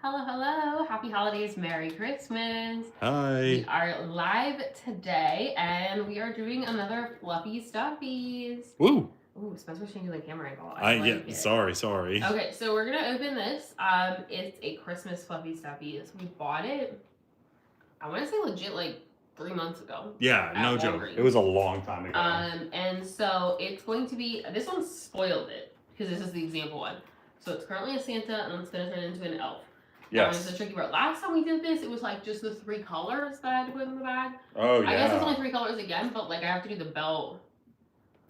Hello, hello. Happy holidays. Merry Christmas. We Hi. are live today and we are doing another Fluffie Stuffies. Woo. Ooh, Spencer's changing the camera angle. I Yeah. like it. Sorry. Okay, so we're gonna open this. It's a Christmas Fluffie Stuffies. We bought it, I want to say legit like 3 months ago. Yeah. At No joke. It Walgreens. was a long time ago. And so it's going to be, this one spoiled it because this is the example one. So it's currently a Santa and it's gonna turn into an elf. Yes. That was the tricky part. Last time we did this, it was like just the 3 colors that I had to put in the bag. Oh yeah. I guess it's only 3 colors again, but like I have to do the belt.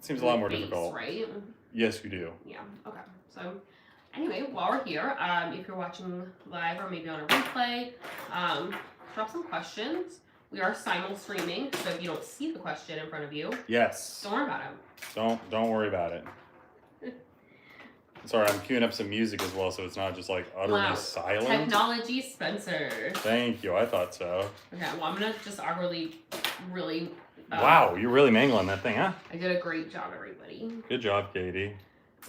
Seems a lot more difficult, right? Yes, you do. Yeah. Okay. So anyway, while we're here, if you're watching live or maybe on a replay, drop some questions. We are simul streaming, so if you don't see the question in front of you, yes, don't worry about it. Don't worry about it. Sorry, I'm queuing up some music as well, so it's not just like utterly silent. Technology, Spencer. Thank you. I thought so. Okay, well, I'm gonna just awkwardly, really. Wow, you're really mangling that thing, huh? I did a great job, everybody. Good job, Katie.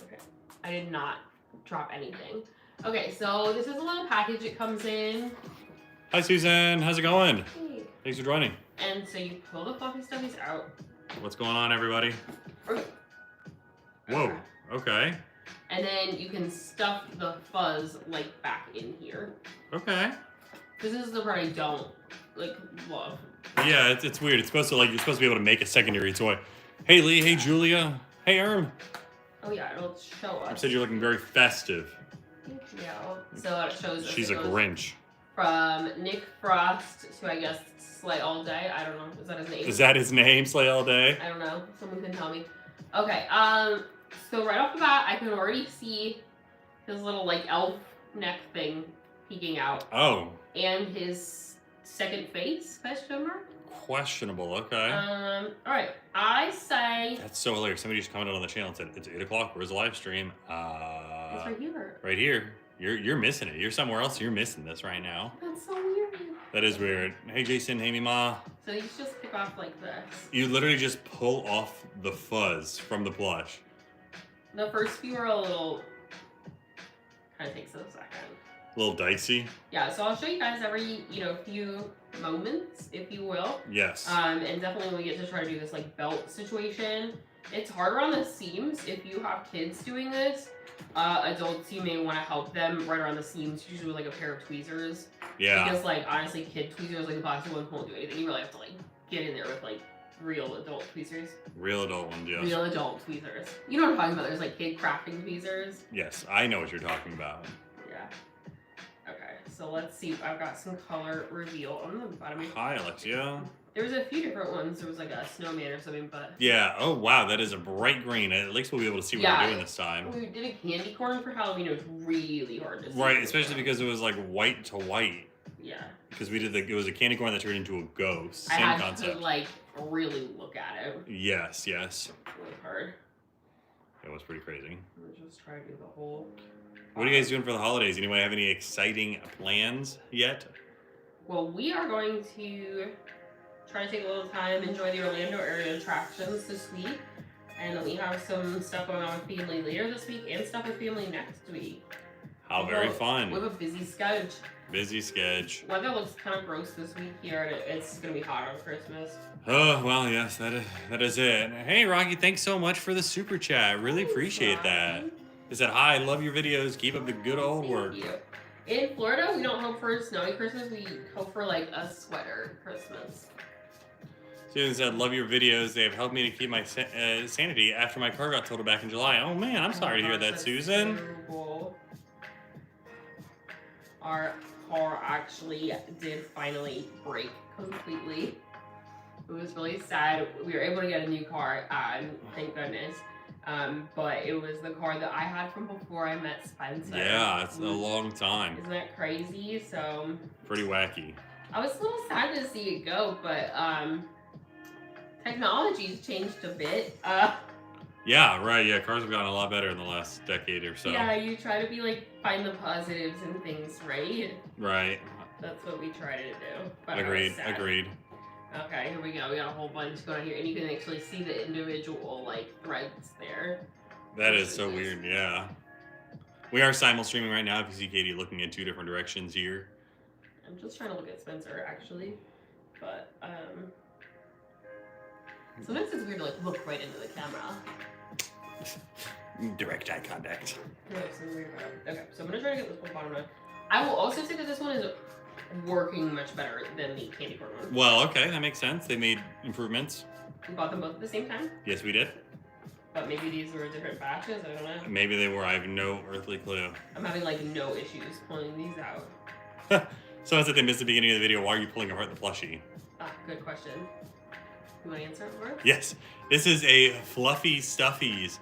Okay, I did not drop anything. Okay, so this is a little package it comes in. Hi, Susan. How's it going? Hey. Thanks for joining. And so you pull the Fluffy Stuffies out. What's going on, everybody? Okay. Whoa. Okay. And then you can stuff the fuzz like back in here. Okay. This is the part I don't like love. Yeah, it's weird. It's supposed to you're supposed to be able to make a secondary toy. Hey Lee, hey Julia, hey Erm. Oh yeah, it'll show us. I said you're looking very festive. Thank you. So it shows us. She's a Grinch. From Nick Frost to I guess Slay All Day. I don't know. Is that his name? Is that his name, Slay All Day? I don't know. Someone can tell me. Okay. So right off the bat, I can already see his little like elf neck thing peeking out. Oh. And his second face? Question mark. Questionable. Okay. All right. I say. That's so hilarious. Somebody just commented on the channel and said it's 8 o'clock. Where's the live stream? It's right here. Right here. You're missing it. You're somewhere else. You're missing this right now. That's so weird. That is weird. Hey Jason. Hey Mima. So you just pick off like this. You literally just pull off the fuzz from the plush. The first few are a little. Kind of takes a second. A little dicey. Yeah, so I'll show you guys every, few moments, if you will. Yes. And definitely when we get to try to do this, like, belt situation, it's harder on the seams. If you have kids doing this, adults, you may want to help them right around the seams, usually with, like, a pair of tweezers. Yeah. Because, like, honestly, kid tweezers, like, the plastic ones won't do anything. You really have to, like, get in there with, like, real adult tweezers. Real adult ones, yes. Real adult tweezers. You know what I'm talking about. There's, like, kid crafting tweezers. Yes, I know what you're talking about. Yeah. Okay, so let's see. I've got some color reveal on the bottom. Hi, Alexia. There was a few different ones. There was like a snowman or something, but... Yeah, oh wow, that is a bright green. At least we'll be able to see what we're doing this time. We did a candy corn for Halloween. It was really hard to see. Right, especially because it was like white to white. Yeah. Because we did it was a candy corn that turned into a ghost. Same I had concept. to like really look at it. Yes. It was hard. It was pretty crazy. I'm just trying to do the whole... What are you guys doing for the holidays? Anyone have any exciting plans yet? Well, we are going to try to take a little time, enjoy the Orlando area attractions this week. And then we have some stuff going on with family later this week and stuff with family next week. How very fun. We have a busy schedule. Busy sketch. Weather looks kind of gross this week here, and it's going to be hot on Christmas. Oh, well, yes, that is it. Hey, Rocky, thanks so much for the super chat. Really appreciate that. It said, hi, love your videos. Keep up the good old work. Thank you. In Florida, we don't hope for a snowy Christmas. We hope for, like, a sweater Christmas. Susan said, love your videos. They have helped me to keep my sanity after my car got totaled back in July. Oh, man, I'm sorry to hear that, Susan. Terrible. Our car actually did finally break completely. It was really sad. We were able to get a new car, thank goodness. But it was the car that I had from before I met Spencer. Yeah, it's a long time. Isn't that crazy? So pretty wacky. I was a little sad to see it go, but technology's changed a bit. Yeah, right. Yeah, cars have gotten a lot better in the last decade or so. Yeah, you try to be like find the positives in things, right? Right. That's what we try to do. But Agreed. Okay, here we go. We got a whole bunch going on here, and you can actually see the individual like threads there. That is so weird. Yeah. We are simul streaming right now. If you see Katie looking in 2 different directions here. I'm just trying to look at Spencer actually, but sometimes it's weird to like look right into the camera. Direct eye contact. Okay, so I'm gonna try to get this one bottom one. I will also say that this one is working much better than the candy corn one. Well, okay, that makes sense. They made improvements. We bought them both at the same time, Yes, we did. but maybe these were different batches. I don't know. Maybe they were. I have no earthly clue. I'm having like no issues pulling these out. Someone said they missed the beginning of the video. Why are you pulling apart the plushie? Good question. You want to answer it for us? Yes, this is a Fluffie Stuffiez.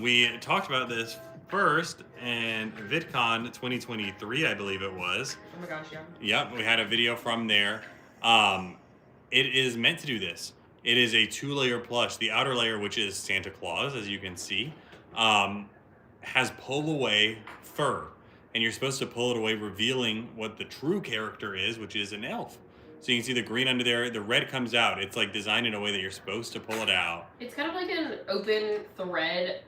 We talked about this first in VidCon 2023, I believe it was. Oh my gosh, yeah. Yep, we had a video from there. It is meant to do this. It is a 2-layer plush. The outer layer, which is Santa Claus, as you can see, has pull away fur. And you're supposed to pull it away, revealing what the true character is, which is an elf. So you can see the green under there, the red comes out. It's like designed in a way that you're supposed to pull it out. It's kind of like an open thread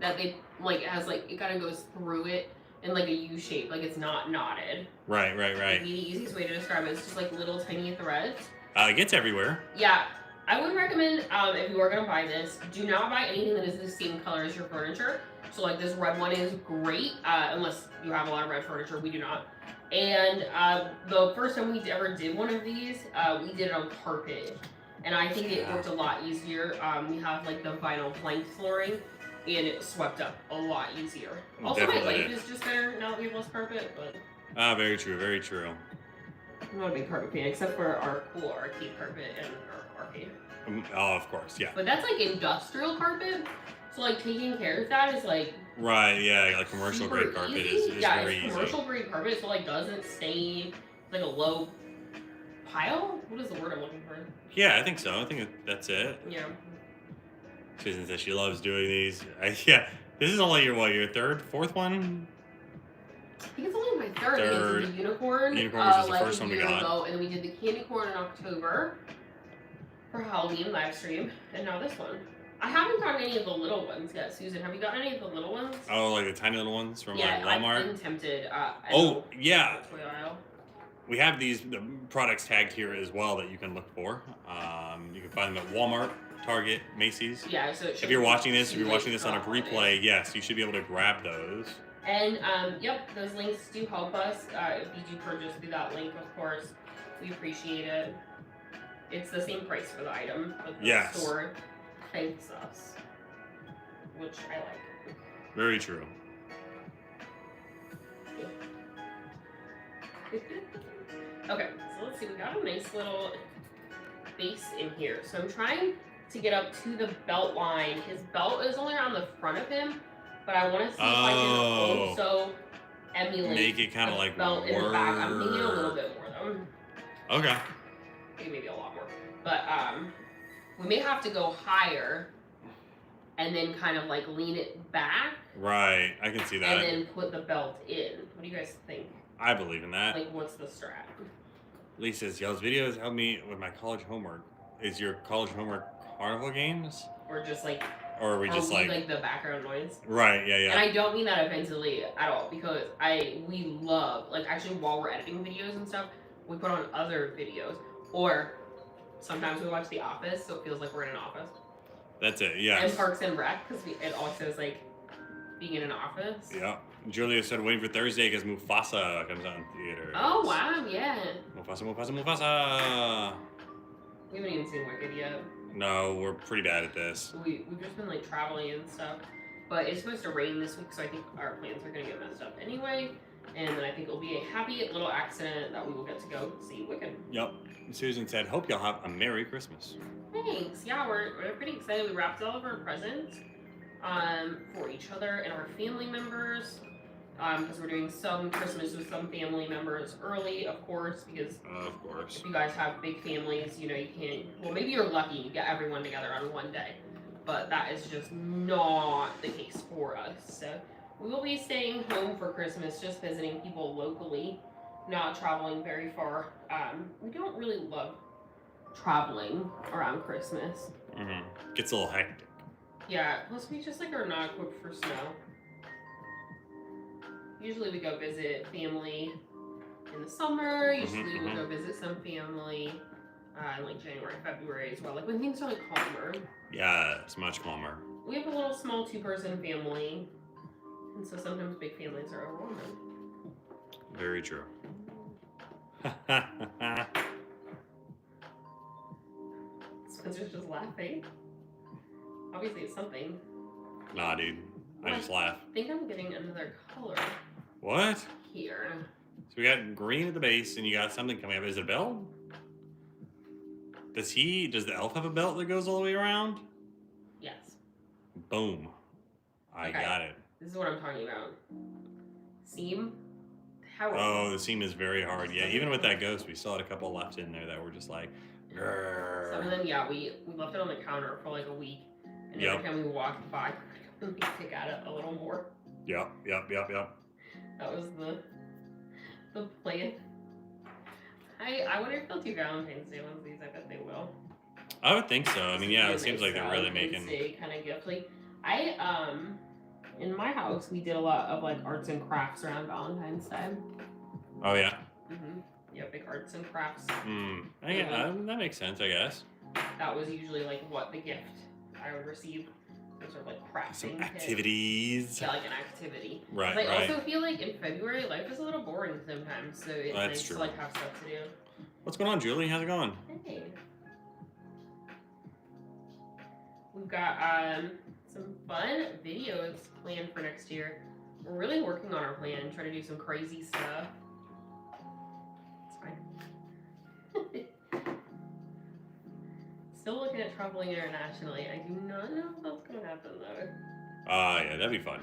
that they like has like it kind of goes through it in like a U shape, like it's not knotted. Right. Like, the easiest way to describe it is just like little tiny threads. It gets everywhere. Yeah, I would recommend if you are gonna buy this, do not buy anything that is the same color as your furniture. So like this red one is great, unless you have a lot of red furniture. We do not. And the first time we ever did one of these, we did it on carpet, and I think it worked a lot easier. We have like the vinyl plank flooring, and it swept up a lot easier. Also, my life is just better now that we have less carpet, but... Very true, very true. I'm not a big carpet fan, except for our cool arcade carpet and our arcade. Oh, of course, yeah. But that's like industrial carpet, so like taking care of that is like... Right, yeah, like commercial grade carpet is very easy. Commercial grade carpet, so like doesn't stain, like a low pile? What is the word I'm looking for? Yeah, I think so. I think that's it. Yeah. Susan says she loves doing these. Yeah, this is only your third, fourth one? I think it's only my third. I think it's the unicorn. Unicorn was like the first one we got. Ago, and then we did the candy corn in October for Halloween live stream, and now this one. I haven't gotten any of the little ones yet, Susan. Have you gotten any of the little ones? Oh, like the tiny little ones from like Walmart? Yeah, I've been tempted. Yeah. Toy aisle. We have the products tagged here as well that you can look for. You can find them at Walmart, Target, Macy's. Yeah, so if you're watching this on a replay, yes, you should be able to grab those. And yep, those links do help us. If you do purchase through that link, of course, we appreciate it. It's the same price for the item, but the store thanks us, which I like. Very true. Okay, so let's see. We got a nice little base in here. So I'm trying to get up to the belt line. His belt is only around the front of him, but I want to see if I can also emulate make it kind of like belt in the back. I'm thinking a little bit more though. Okay. Maybe a lot more. But we may have to go higher and then kind of like lean it back. Right, I can see that. And then put the belt in. What do you guys think? I believe in that. Like, what's the strat? Lee says, y'all's videos help me with my college homework. Is your college homework carnival games? Or just like... Or are we just like the background noise? Right, yeah. And I don't mean that offensively at all, because we love, like, actually while we're editing videos and stuff, we put on other videos. Or sometimes we watch The Office, so it feels like we're in an office. That's it, yeah. And Parks and Rec, because it also is like being in an office. Yeah. Julia said waiting for Thursday because Mufasa comes out in theaters. Oh, wow, yeah. Mufasa. We haven't even seen Wicked yet. No, we're pretty bad at this. We've just been like traveling and stuff. But it's supposed to rain this week, so I think our plans are going to get messed up anyway. And then I think it'll be a happy little accident that we will get to go see Wicked. Yep. Susan said, hope y'all have a Merry Christmas. Thanks. Yeah, we're pretty excited. We wrapped all of our presents for each other and our family members. Because we're doing some Christmas with some family members early, of course, because if you guys have big families, you know, you can't, well, maybe you're lucky you get everyone together on one day, but that is just not the case for us. So we will be staying home for Christmas, just visiting people locally, not traveling very far. We don't really love traveling around Christmas. Mm-hmm. Gets a little hectic. Yeah, plus we just like are not equipped for snow. usually we go visit family in the summer. Usually we'll go visit some family in like January, February as well. Like when things are like calmer. Yeah, it's much calmer. We have a little small 2-person family, and so sometimes big families are overwhelming. Very true. Spencer's just laughing. Obviously, it's something. Nah, dude. I just laugh. I think I'm getting another color What? here. So we got green at the base, and you got something coming up. Is it a belt? Does the elf have a belt that goes all the way around? Yes. Boom. I got it. This is what I'm talking about. Seam? How? Oh, the seam is very hard. Yeah, even with that ghost, we still had a couple left in there that were just like, grrr. Some of them, yeah, we left it on the counter for like a week. And every time we walked by, we pick at it a little more. Yep. That was the plan. I wonder if they'll do Valentine's Day ones. These, I bet they will. I would think so. I mean, yeah, it seems like they're really making. Kind of gift. Like in my house, we did a lot of like arts and crafts around Valentine's Day. Oh yeah. Yeah, big arts and crafts. That makes sense, I guess. That was usually like what the gift I would receive. Sort of like crafting. Some activities. Yeah, like an activity. Right. I also feel like in February life is a little boring sometimes, so it's nice to like have stuff to do. What's going on, Julie? How's it going? Hey. We've got some fun videos planned for next year. We're really working on our plan, trying to do some crazy stuff. It's fine. Still looking at traveling internationally. I do not know if that's gonna happen though. Yeah, that'd be fun.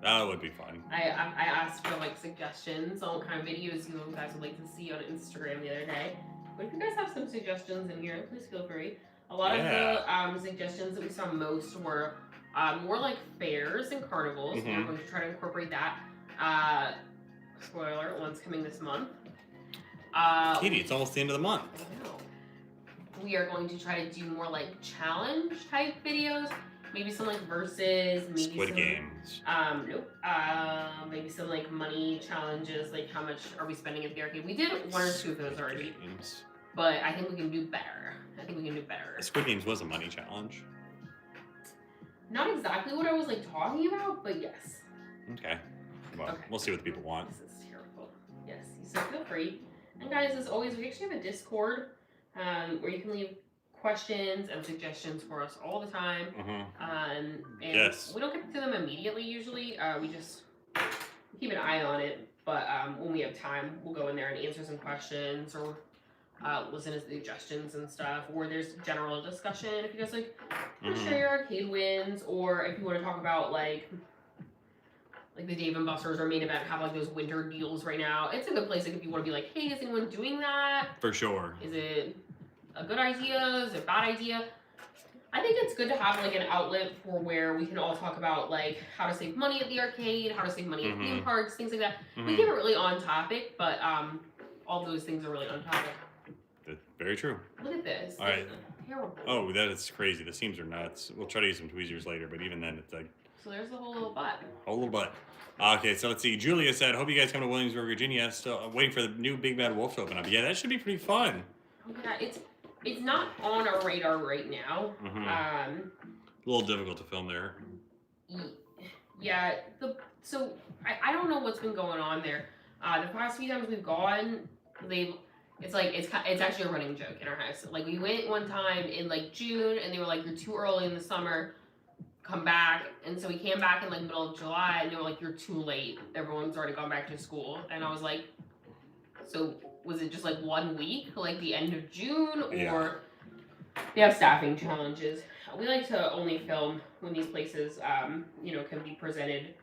That would be fun. I asked for like suggestions on what kind of videos you guys would like to see on Instagram the other day. But if you guys have some suggestions in here, please feel free. A lot of the suggestions that we saw most were more like fairs and carnivals. We're going to try to incorporate that. Spoiler, one's coming this month. Katie, it's almost the end of the month. I know. We are going to try to do more like challenge type videos. Maybe some like verses, maybe Squid some Games. Nope. Maybe some like money challenges, like how much are we spending at the arcade? We did 1 or 2 of those already. Games. But I think we can do better. Squid Games was a money challenge. Not exactly what I was like talking about, but yes. Okay. Well, we'll see what the people want. This is terrible. Yes, so feel free. And guys, as always, we actually have a Discord where you can leave questions and suggestions for us all the time. And we don't get to them immediately usually. We just keep an eye on it. But when we have time, we'll go in there and answer some questions or listen to suggestions and stuff. Or there's general discussion if you guys like want to share your arcade wins, or if you want to talk about like the Dave and Buster's or main event have like those winter deals right now. It's a good place like if you want to be like, hey, is anyone doing that? For sure. Is it a good idea? Is it a bad idea? I think it's good to have like an outlet for where we can all talk about like how to save money at the arcade, how to save money at theme parks, things like that. We keep it really on topic, but all those things are really on topic. That's very true. Look at this. All right. Terrible. Oh, that is crazy. The seams are nuts. We'll try to use some tweezers later, but even then, it's like. So there's the whole little butt. Whole little butt. Okay, so let's see. Julia said, hope you guys come to Williamsburg, Virginia. Still waiting for the new Big Bad Wolf to open up. Yeah, that should be pretty fun. Oh, yeah, it's not on our radar right now. A little difficult to film there. Yeah, so I don't know what's been going on there. The past few times we've gone, it's actually a running joke in our house. Like we went one time in like June, and they were like, you're too early in the summer, come back. And so we came back in like middle of July, and they were like, you're too late. Everyone's already gone back to school. And I was like, so was it just like 1 week, like the end of June, or they have staffing challenges? We like to only film when these places, can be presented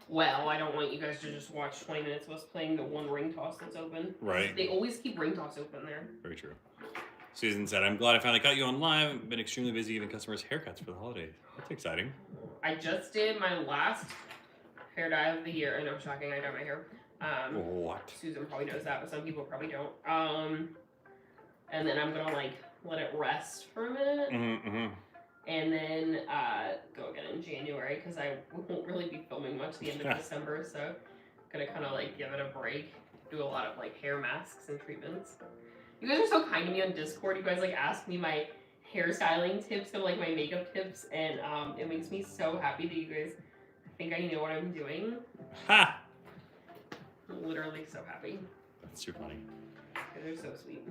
well. I don't want you guys to just watch 20 minutes of us playing the one ring toss that's open. Right. They always keep ring toss open there. Very true. Susan said, I'm glad I finally got you on live. I've been extremely busy giving customers haircuts for the holidays. That's exciting. I just did my last hair dye of the year. I know, shocking, I dyed my hair. What? Susan probably knows that, but some people probably don't. And then I'm gonna like let it rest for a minute. And then go again in January, because I won't really be filming much the end of December, so gonna kind of like give it a break. Do a lot of like hair masks and treatments. You guys are so kind to me on Discord. You guys like ask me my hairstyling tips and like my makeup tips, and it makes me so happy that you guys think I know what I'm doing. Ha! I'm literally so happy. That's too funny. You guys are so sweet.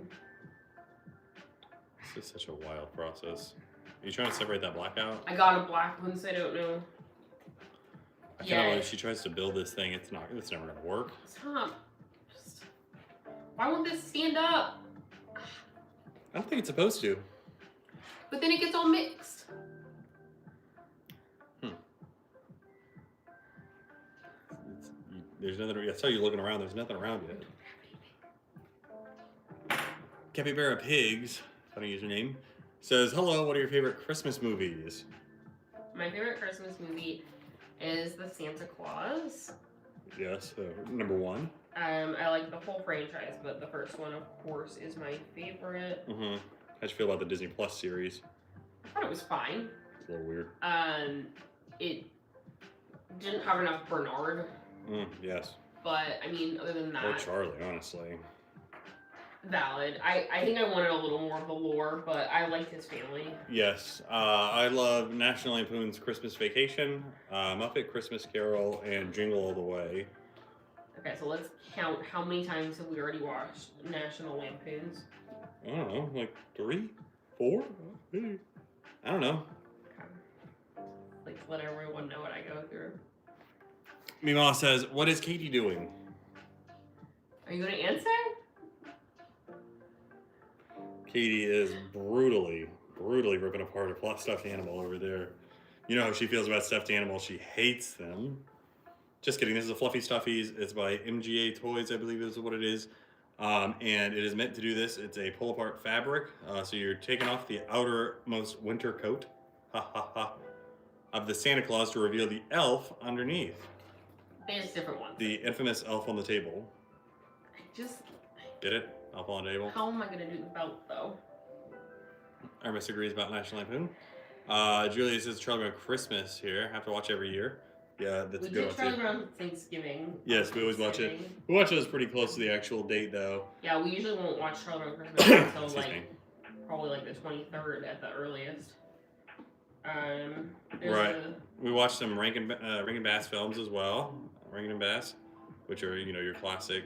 This is such a wild process. Are you trying to separate that black out? I got a black one, so I don't know. I kind of like she tries to build this thing. It's never gonna work. Stop. Just... Why won't this stand up? I don't think it's supposed to. But then it gets all mixed. There's nothing. I saw you looking around. There's nothing around you. Capybara Pigs, funny username, says, "Hello. What are your favorite Christmas movies?" My favorite Christmas movie is The Santa Claus. Yes, number one. I like the whole franchise, but the first one, of course, is my favorite. Mm-hmm. How'd you feel about the Disney Plus series? I thought it was fine. It's a little weird. It didn't have enough Bernard. Yes. But, I mean, other than that... Or Charlie, honestly. Valid. I think I wanted a little more of the lore, but I liked his family. Yes. I love National Lampoon's Christmas Vacation, Muppet Christmas Carol, and Jingle All the Way. Okay, so let's count how many times have we already watched National Lampoons? I don't know, like 3? 4? I don't know. Okay. Like, let everyone know what I go through. Meemaw says, "What is Katie doing?" Are you going to answer? Katie is brutally ripping apart a stuffed animal over there. You know how she feels about stuffed animals. She hates them. Just kidding. This is a Fluffie Stuffiez. It's by MGA Toys, I believe is what it is. And it is meant to do this. It's a pull-apart fabric. So you're taking off the outermost winter coat of the Santa Claus to reveal the elf underneath. There's different ones. The infamous elf on the table. Get it? Elf on the table. How am I going to do the belt, though? Armis agrees about National Lampoon. Julia says Charlie Brown Christmas here. Have to watch every year. Yeah, that's a good one. We did Charlie Brown Thanksgiving. Yes, we always watch it. We watch those pretty close to the actual date, though. Yeah, we usually won't watch Charlie Brown Christmas until like probably like the 23rd at the earliest. Right. We watched some Rankin Bass films as well. Rankin and Bass, which are your classic.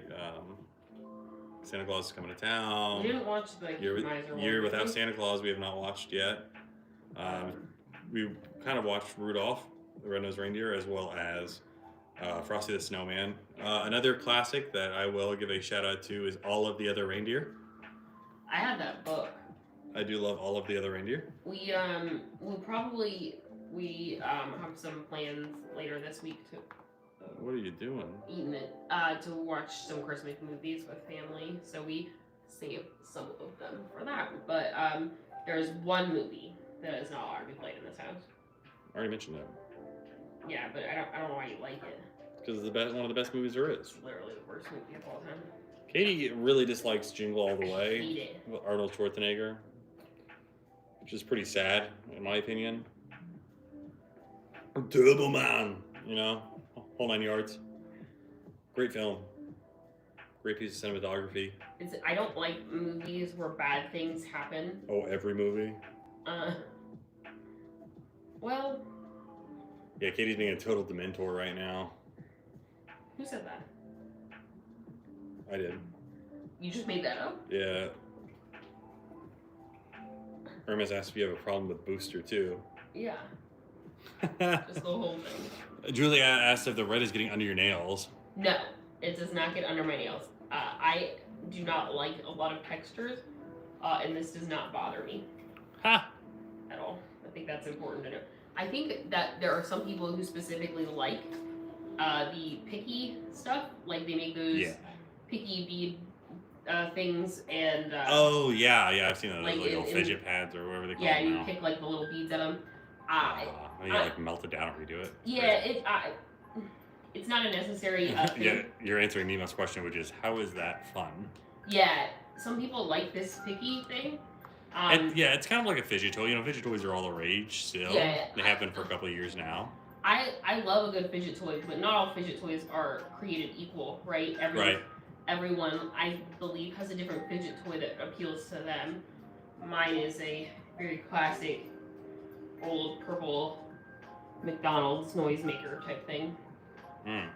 Santa Claus is Coming to Town. We didn't watch the Year Without Santa Claus. We have not watched yet. We kind of watched Rudolph the Red-Nosed Reindeer, as well as Frosty the Snowman. Another classic that I will give a shout out to is All of the Other Reindeer. I had that book. I do love All of the Other Reindeer. We have some plans later this week to. What are you doing? Eating it. To watch some Christmas movies with family. So we saved some of them for that. But there's one movie that is not allowed to be played in this house. I already mentioned that. Yeah, but I don't know why you like it. Because it's one of the best movies there is. It's literally the worst movie of all time. Katie really dislikes Jingle All the Way. I hate it. With Arnold Schwarzenegger. Which is pretty sad, in my opinion. Turbo Man, whole 9 yards. Great film. Great piece of cinematography. I don't like movies where bad things happen. Oh, every movie? Well... Yeah, Katie's being a total dementor right now. Who said that? I did. You just made that up? Yeah. Hermes asked if you have a problem with Booster, too. Yeah. Just the whole thing. Julia asked if the red is getting under your nails. No, it does not get under my nails. I do not like a lot of textures, and this does not bother me. Ha! At all. I think that's important to know. I think that there are some people who specifically like the picky stuff. Like they make those picky bead things and... oh, yeah, I've seen those like little fidget pads or whatever they call them. Yeah, you pick like the little beads at them. You like melt it down or redo it. Yeah, it's not a necessary thing. Yeah, you're answering Nemo's question, which is, how is that fun? Yeah, some people like this picky thing. It's kind of like a fidget toy. Fidget toys are all the rage still. Yeah. They have been for a couple of years now. I love a good fidget toy, but not all fidget toys are created equal, right? Right. Everyone, I believe, has a different fidget toy that appeals to them. Mine is a very classic old purple McDonald's noisemaker type thing. You know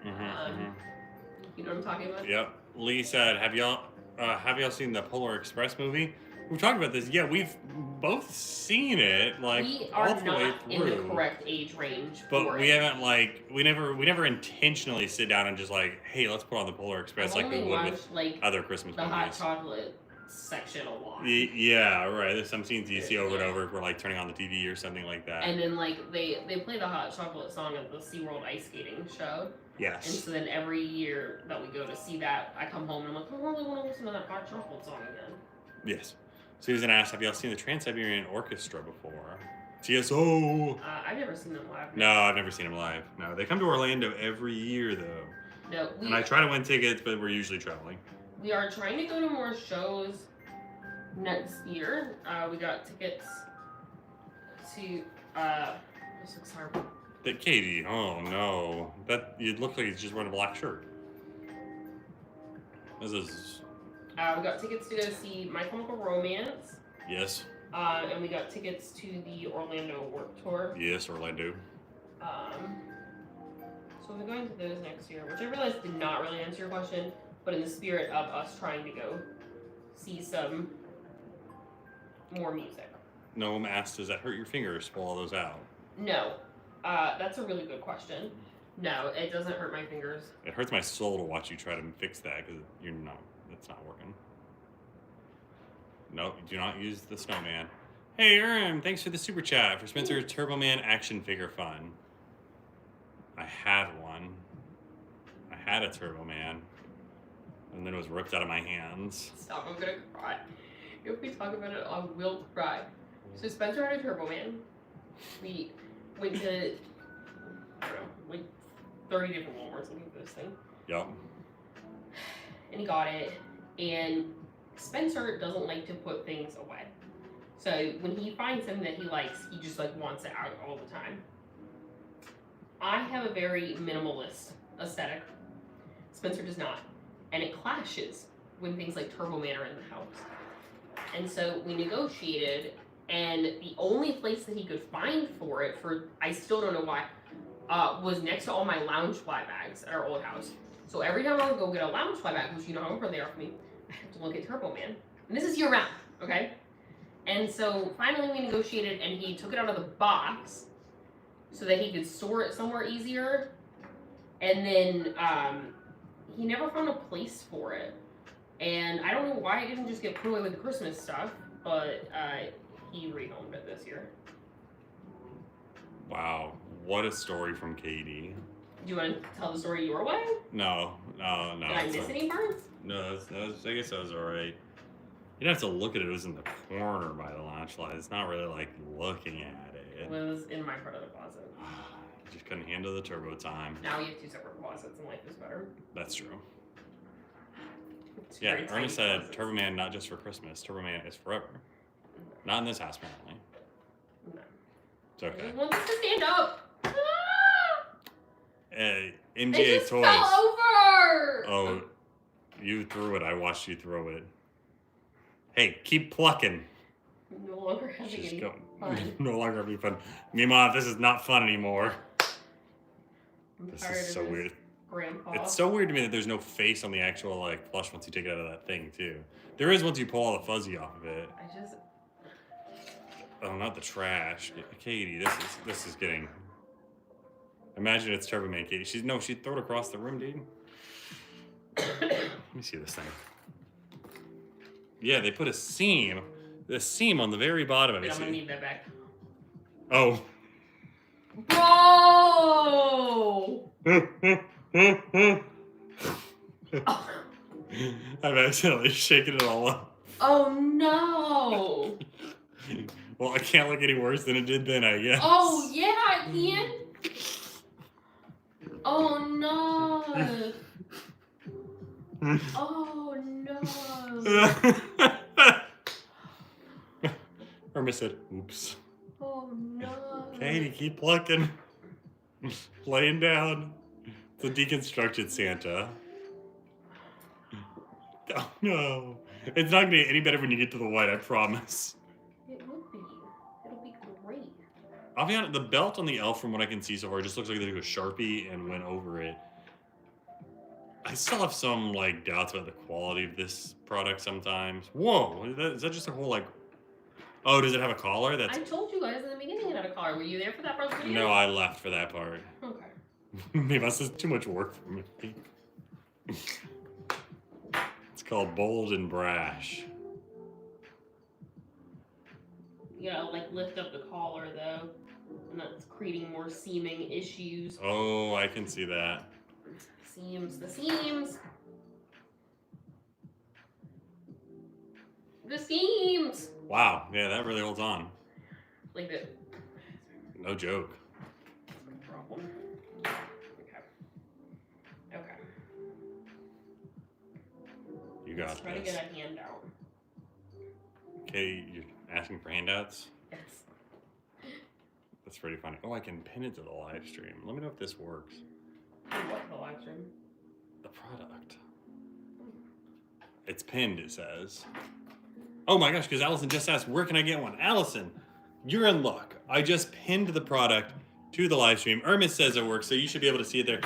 what I'm talking about? Yep. Lee said, "Have y'all seen the Polar Express movie?" We've talked about this. Yeah, we've both seen it. Like We all are the way not through. in the correct age range But for we it. haven't we never intentionally sit down and just like, hey, let's put on the Polar Express I've like we only would watched with other Christmas the movies. hot chocolate section a lot. Yeah, right. There's some scenes you see over and over where like turning on the TV or something like that. And then like they play the hot chocolate song at the SeaWorld ice skating show. Yes. And so then every year that we go to see that, I come home and I'm like, I really want to listen to that hot chocolate song again. Yes. Susan asked, have y'all seen the Trans-Siberian Orchestra before? TSO. I've never seen them live. No, I've never seen them live. No, they come to Orlando every year though. No, and I try to win tickets, but we're usually traveling. We are trying to go to more shows next year. We got tickets to this looks horrible. That Katie, oh no. That you look like he's just wearing a black shirt. This is we got tickets to go see My Chemical Romance. Yes. And we got tickets to the Orlando Warped Tour. Yes, Orlando. So we're going to those next year, which I realized did not really answer your question, but in the spirit of us trying to go see some more music. Noam asked, does that hurt your fingers to pull all those out? No. That's a really good question. No, it doesn't hurt my fingers. It hurts my soul to watch you try to fix that because it's not working. Nope, do not use the snowman. Hey, thanks for the super chat for Spencer's Turbo Man action figure fun. I had one. I had a Turbo Man, and then it was ripped out of my hands. Stop, I'm gonna cry. If we talk about it, I will cry. So Spencer had a Turbo Man. We went to, I don't know, like 30 different Walmarts looking for this thing. Yep. And he got it, and Spencer doesn't like to put things away. So when he finds something that he likes, he just like wants it out all the time. I have a very minimalist aesthetic. Spencer does not. And it clashes when things like Turbo Man are in the house. And so we negotiated, and the only place that he could find for it, I still don't know why, was next to all my lounge fly bags at our old house. So every time I would go get a lounge fly bag, which you know how important they are for me, I have to look at Turbo Man. And this is year round, okay? And so finally we negotiated, and he took it out of the box so that he could store it somewhere easier. And then he never found a place for it. And I don't know why it didn't just get put away with the Christmas stuff, but he rehomed it this year. Wow, what a story from Katie. Do you want to tell the story your way? No. Did I miss any parts? No, I guess that was alright. You don't have to look at it. It was in the corner by the launch light. It's not really like looking at it. It was in my part of the closet. Just couldn't handle the turbo time. Now we have 2 separate closets, and life is better. That's true. Yeah, Ernest said Turbo Man not just for Christmas. Turbo Man is forever. Not in this house, apparently. No. It's okay. He wants to stand up. MJ it just Toys. fell over. Oh, you threw it. I watched you throw it. Hey, keep plucking. No longer having any fun. No longer having fun. Mima, this is not fun anymore. This is so weird. Grandpa. It's so weird to me that there's no face on the actual like plush once you take it out of that thing too. There is once you pull all the fuzzy off of it. Oh, not the trash. Katie, this is getting. Imagine it's Turbo Man, Katie. She'd throw it across the room, dude. Let me see this thing. Yeah, they put a seam on the very bottom of it. I'm gonna need that back. Oh. Bro! I've accidentally shaken it all up. Oh no! Well, I can't look any worse than it did then, I guess. Oh yeah, I can. Oh no! Oh no! Irma said, "Oops." Oh no! Katie, keep plucking. laying down. It's a deconstructed Santa. Oh no. It's not gonna get any better when you get to the white, I promise. It would be. It'll be great. I'll be honest, the belt on the elf, from what I can see so far, just looks like they took a Sharpie and went over it. I still have some like doubts about the quality of this product sometimes. Whoa, is that just a whole like? Oh, does it have a collar? That's I told you guys in the beginning it had a collar. Were you there for that first video? no, I left for that part. Okay. Maybe that's just too much work for me. It's called Bold and Brash. You gotta like lift up the collar though, and that's creating more seaming issues. Oh, I can see that. Seams, the seams. The seams. Wow, yeah, that really holds on. Like the. No joke. That's my problem. Okay. Okay. You got Let's try to this. get a handout. Okay, you're asking for handouts? Yes. That's pretty funny. Oh, I can pin it to the live stream. Let me know if this works. What the live stream? The product. It's pinned, it says. Oh my gosh, because Allison just asked, where can I get one? Allison, you're in luck. I just pinned the product to the live stream. Irma says it works, so you should be able to see it there.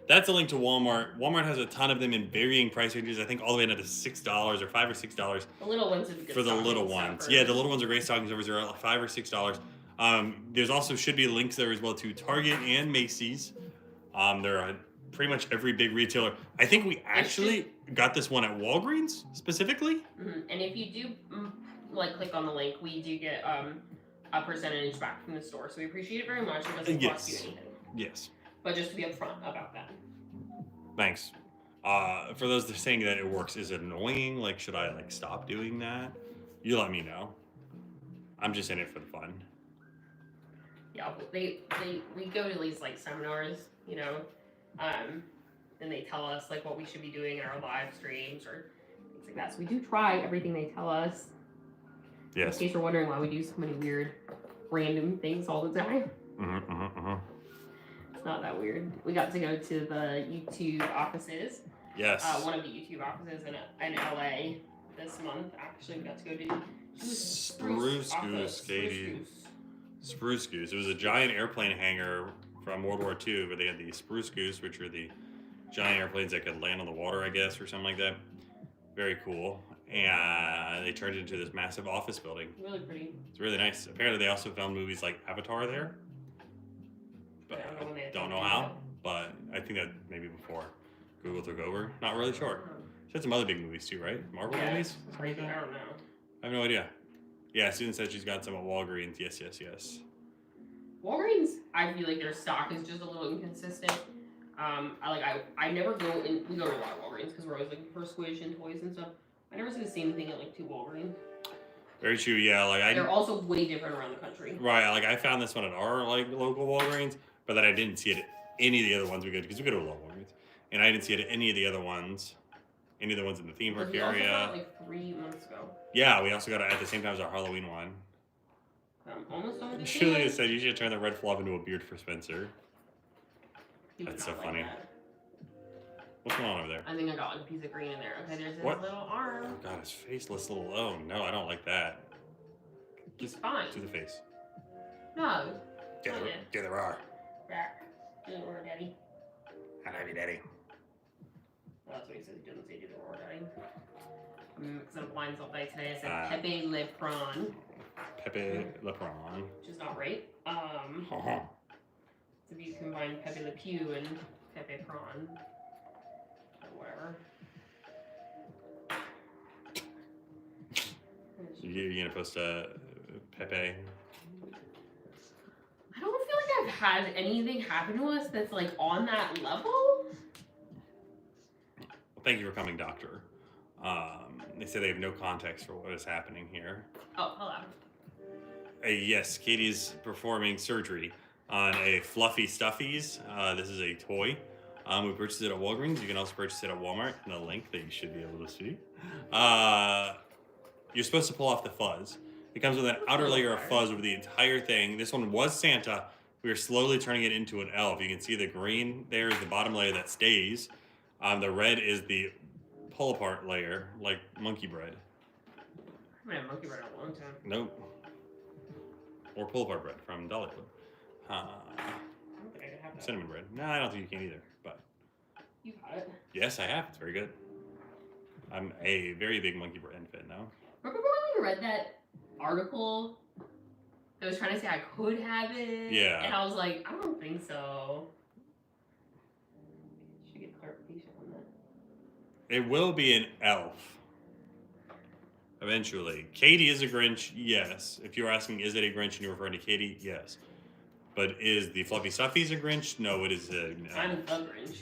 That's a link to Walmart. Walmart has a ton of them in varying price ranges. I think all the way down to $6 or $5 or $6. The little ones would be good For the little stocking ones. stuffers. Yeah, the little ones are great stocking stuffers. They're $5 or $6. There's also should be links there as well to Target and Macy's. There are pretty much every big retailer. I think we actually got this one at Walgreens specifically. Mm-hmm. And if you do like click on the link, we do get a percentage back from the store. So we appreciate it very much. It doesn't cost you Yes. anything. Yes. But just to be upfront about that. Thanks. For those that are saying that it works, is it annoying? Like, should I like stop doing that? You let me know. I'm just in it for the fun. Yeah, but we go to these like seminars, you know, and they tell us like what we should be doing in our live streams or things like that. So we do try everything they tell us. Yes. In case you're wondering why we do so many weird, random things all the time. It's not that weird. We got to go to the YouTube offices. Yes. One of the YouTube offices in LA this month. Actually, we got to go to Spruce Goose, Katie. Spruce Goose. It was a giant airplane hangar from World War II, where they had the Spruce Goose, which are the giant airplanes that could land on the water, I guess, or something like that. Very cool. And they turned it into this massive office building. Really pretty. It's really nice. Apparently, they also filmed movies like Avatar there. But I don't know how. But I think that maybe before Google took over. Not really sure. She had some other big movies too, right? Marvel movies? I don't know. I have no idea. Yeah, Susan said she's got some at Walgreens. Yes. Walgreens, I feel like their stock is just a little inconsistent. I never go in. We go to a lot of Walgreens because we're always looking for squish and toys and stuff. I never see the same thing at like 2 Walgreens. Very true. Yeah, like They're also way different around the country. Right, like I found this one at our like local Walgreens, but then I didn't see it at any of the other ones we go to because we go to a lot of Walgreens, and I didn't see it at any of the other ones, any of the ones in the theme park We also area. got it, like 3 months ago. Yeah, we also got it at the same time as our Halloween one. Almost done with this Julia video. said you should turn the red fluff into a beard for Spencer. He would That's not so like funny. that. What's going on over there? I think I got like a piece of green in there. Okay, there's his What? little arm. Oh god, his faceless little. Oh no, I don't like that. He's fine. To the face. No. Get the roar. Back. Do the roar, daddy. I love you, daddy. Well, that's what he says. He doesn't say do the roar, daddy. I'm mixing up lines all day today. I said Pepe Le Prawn, Pepe Le Prawn. which is not right. Uh-huh. So if you combine Pepe Le Pew and Pepe Prawn, or whatever. You're gonna post a Pepe? I don't feel like I've had anything happen to us that's like on that level. Well, thank you for coming, doctor. They say they have no context for what is happening here. Oh, hello. Yes, Katie's performing surgery on a Fluffie Stuffiez. This is a toy. We purchased it at Walgreens. You can also purchase it at Walmart in a link that you should be able to see. You're supposed to pull off the fuzz. It comes with an outer layer of fuzz over the entire thing. This one was Santa. we are slowly turning it into an elf. You can see the green there is the bottom layer that stays. The red is the pull apart layer, like monkey bread. I haven't had monkey bread in a long time. Nope. Or pull apart bread from Dollywood. I don't think I can have that. Cinnamon bread. No, I don't think you can either. But You've had it. yes, I have. It's very good. I'm a very big monkey bread fan now. Remember when we read that article that was trying to say I could have it? Yeah. And I was like, I don't think so. Should get clarification on that. It will be an elf. Eventually. Katie is a Grinch, yes. If you're asking, is it a Grinch and you're referring to Katie, yes. But is the Fluffie Stuffiez a Grinch? No, it is a... No. I'm the Grinch.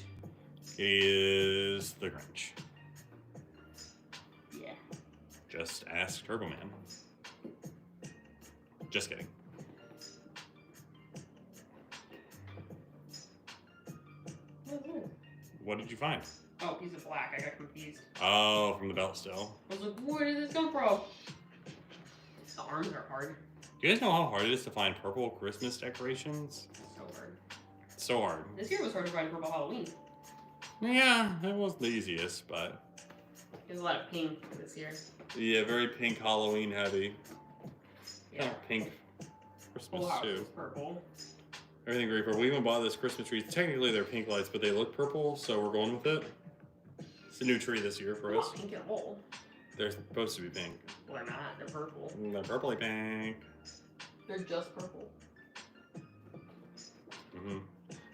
It is the Grinch. Yeah. Just ask Turbo Man. Just kidding. What did you find? Oh, piece of black. I got confused. Oh, from the belt still. I was like, where did this come from? The arms are hard. Do you guys know how hard it is to find purple Christmas decorations? So hard. It's so hard. This year was hard to find purple Halloween. Yeah, it wasn't the easiest, but... There's a lot of pink this year. Yeah, very pink Halloween heavy. Yeah. Kind of pink Christmas Full house too. is purple. Everything very purple. We even bought this Christmas tree. Technically they're pink lights, but they look purple, so we're going with it. It's a new tree this year for They're us. not pink at all. They're supposed to be pink. Well, they're not. They're purple. They're purpley pink. They're just purple.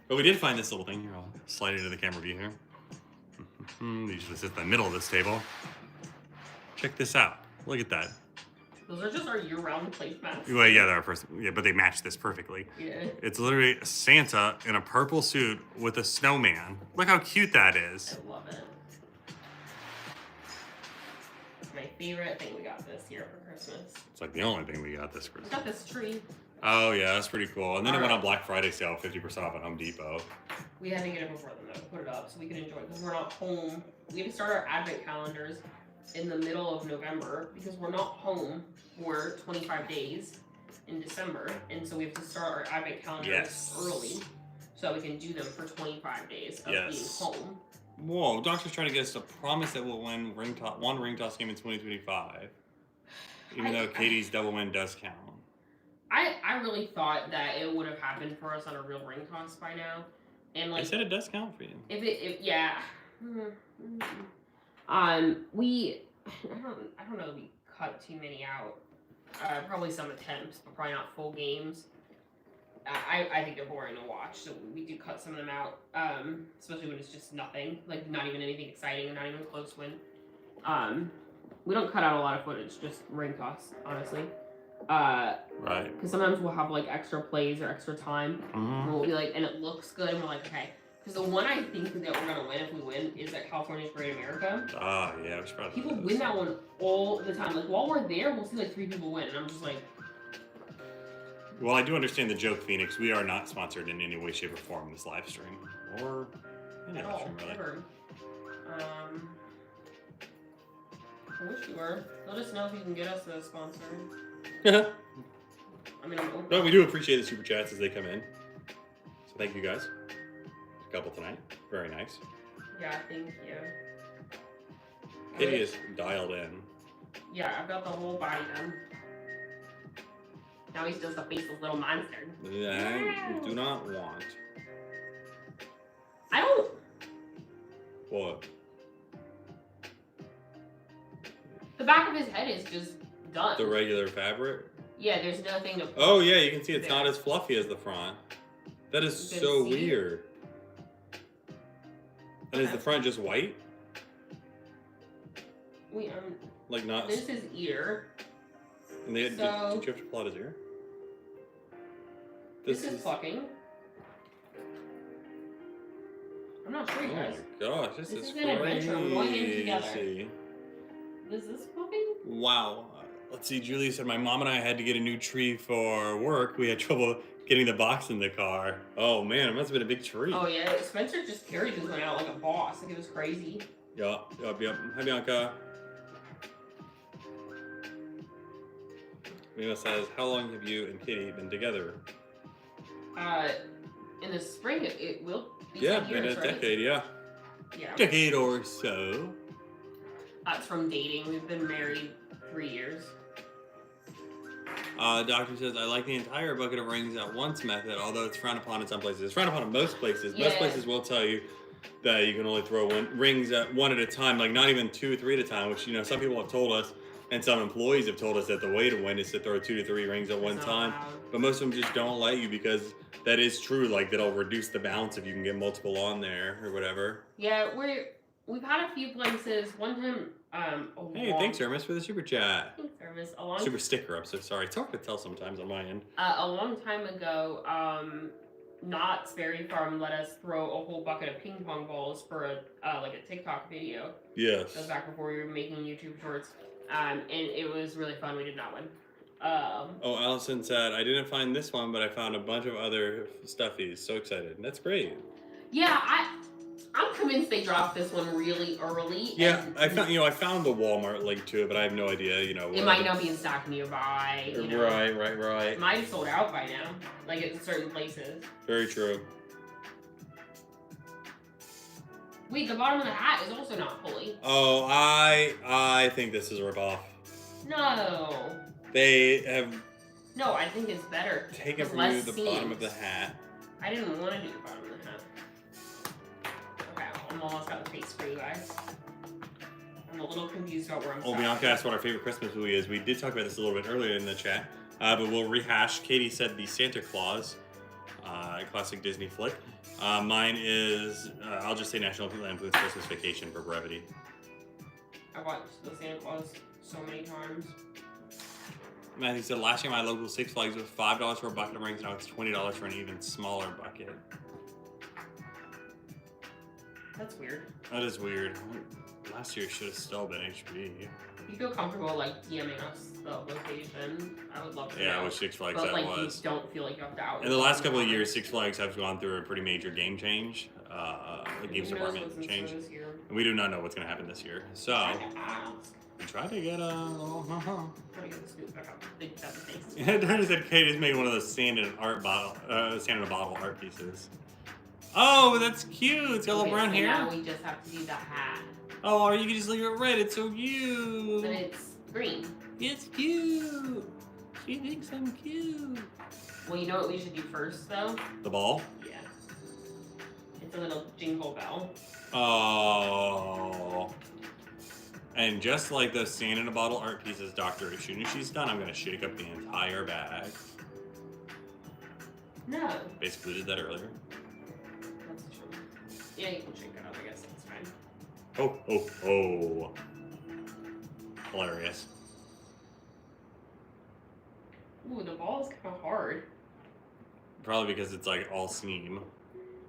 But we did find this little thing. Here, I'll slide it into the camera view here. Usually sits in the middle of this table. Check this out. Look at that. Those are just our year-round placemats. Well, yeah, they're but they match this perfectly. Yeah. It's literally Santa in a purple suit with a snowman. Look how cute that is. I love it. It's my favorite thing we got this year for Christmas. It's like the only thing we got this We Christmas. got this tree. Oh yeah, that's pretty cool. And then it went on Black Friday sale, 50% off at Home Depot. We had to get it before then, though, to put it up so we could enjoy it because we're not home. We had to start our advent calendars in the middle of November because we're not home for 25 days in December, and so we have to start our advent calendars early so we can do them for 25 days of being home. Whoa, Doctor's trying to get us to promise that we'll win one ring toss game in 2025, even though Katie's double win does count. I really thought that it would have happened for us on a real ring toss by now, and like I said it does count for you. Yeah. I don't know that we cut too many out. Probably some attempts, but probably not full games. I think they're boring to watch, so we do cut some of them out. Especially when it's just nothing, like not even anything exciting and not even a close win. We don't cut out a lot of footage, just ring toss, honestly. Right. Because sometimes we'll have like extra plays or extra time, and we'll be like, and it looks good, and we're like, okay. Because the one I think that we're gonna win if we win is that California's Great America. Ah, yeah, we should probably. People win that one all the time. Like while we're there, we'll see like 3 people win, and I'm just like. Well, I do understand the joke, Phoenix. We are not sponsored in any way, shape, or form in this live stream, or any At live all, stream, really. ever. I wish you were. Let us know if you can get us a sponsor. I mean, No, we do appreciate the super chats as they come in. So thank you guys. A couple tonight. Very nice. Yeah, thank you. Kitty is dialed in. Yeah, I've got the whole body done. Now he's just a faceless little monster. I do not want. I don't. What? The back of his head is just done. The regular fabric? Yeah, there's nothing to. Oh yeah, you can see it's not as fluffy as the front. That is so weird. And is the front just white? Like not. This is ear. And they, did you have to plot his ear? This is plucking. I'm not sure, you guys. Oh my gosh, this is an adventure. We're going in together. crazy. Is this plucking? Wow. Let's see, Julie said my mom and I had to get a new tree for work. We had trouble getting the box in the car. Oh man, it must have been a big tree. Oh yeah, Spencer just carried this one out like a boss. Like it was crazy. Yup. Hi Bianca. Mima says, how long have you and Kitty been together? In the spring, it will be Yeah, 10 years, in a right? decade, yeah. Yeah. Decade or so. That's from dating. We've been married 3 years. Doctor says, I like the entire bucket of rings at once method, although it's frowned upon in some places. It's frowned upon in most places. Yeah. Most places will tell you that you can only throw rings at one at a time, like not even 2 or 3 at a time, which, some people have told us, and some employees have told us that the way to win is to throw 2 to 3 rings at one time. But most of them just don't let you because that is true. Like, that'll reduce the balance if you can get multiple on there or whatever. Yeah, we've had a few places. One time, Hey, thanks, Hermes, for the super chat. Thanks, Hermes. Super sticker, I'm so sorry. It's hard to tell sometimes on my end. A long time ago, not very far let us throw a whole bucket of ping pong balls for a TikTok video. Yes. That was back before we were making YouTube shorts. And it was really fun. We did not win. Allison said, I didn't find this one, but I found a bunch of other stuffies. So excited. That's great. Yeah, I'm convinced they dropped this one really early. Yeah, I found the Walmart link to it, but I have no idea, It might not be in stock nearby. Right. It might have sold out by now, like at certain places. Very true. Wait, the bottom of the hat is also not fully. Oh, I think this is a ripoff. No. They have. No, I think it's better. Taken from you the bottom of the hat. I didn't want to do the bottom of the hat. Okay, I'm almost got the face for you guys. I'm a little confused about where I'm Oh, Bianca asked what our favorite Christmas movie is. We did talk about this a little bit earlier in the chat, but we'll rehash. Katie said the Santa Claus, classic Disney flick. Mine is, I'll just say National Lampoon's Christmas Vacation for brevity. I watched the Santa Claus so many times. Matthew said, last year my local Six Flags was $5 for a bucket of rings, now it's $20 for an even smaller bucket. That's weird. That is weird. Last year should have still been HB. If you feel comfortable, DMing us the location, I would love to know. Yeah, with Six Flags but, that was. You don't feel like you have to out. In the last couple of years, Six Flags have gone through a pretty major game change. The games department changed. And we do not know what's going to happen this year. So, we try to get a little... Darren said Kate is making one of those sand in a bottle art pieces. Oh, that's cute. It's got a little brown hair. Now we just have to do the hat. Oh, or you can just leave it red. It's so cute. But it's green. It's cute. She thinks I'm cute. Well, you know what we should do first, though? The ball? Yeah. It's a little jingle bell. Oh. And just like those sand in a bottle art pieces, Doctor, as soon as she's done, I'm going to shake up the entire bag. No. Basically did that earlier. That's true. Yeah, you can shake it up, I guess. That's fine. Oh. Hilarious. Ooh, the ball is kind of hard. Probably because it's all steam.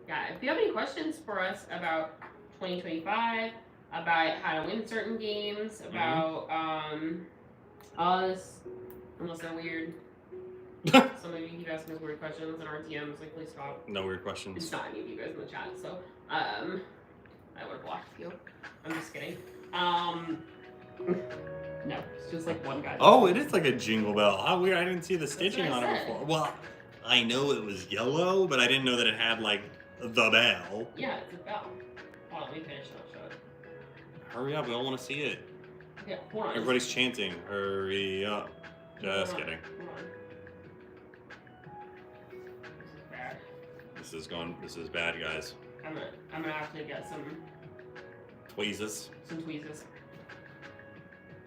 Yeah, if you have any questions for us about 2025, about how to win certain games, about us, unless they're weird. Some of you keep asking us weird questions in our DMs, please stop. No weird questions. It's not any of you guys in the chat, so I would have blocked you. I'm just kidding. No, it's just one guy. Oh, it is like a jingle bell. How weird! I didn't see the stitching on it before. Well, I know it was yellow, but I didn't know that it had the bell. Yeah, it's a bell. Hold on, let me finish and I'll show it. Hurry up! We all want to see it. Yeah, hold on. Everybody's chanting. Hurry up! Just kidding. Hold on. This is bad. This is bad, guys. I'm gonna have to get some Tweezers. Some tweezers.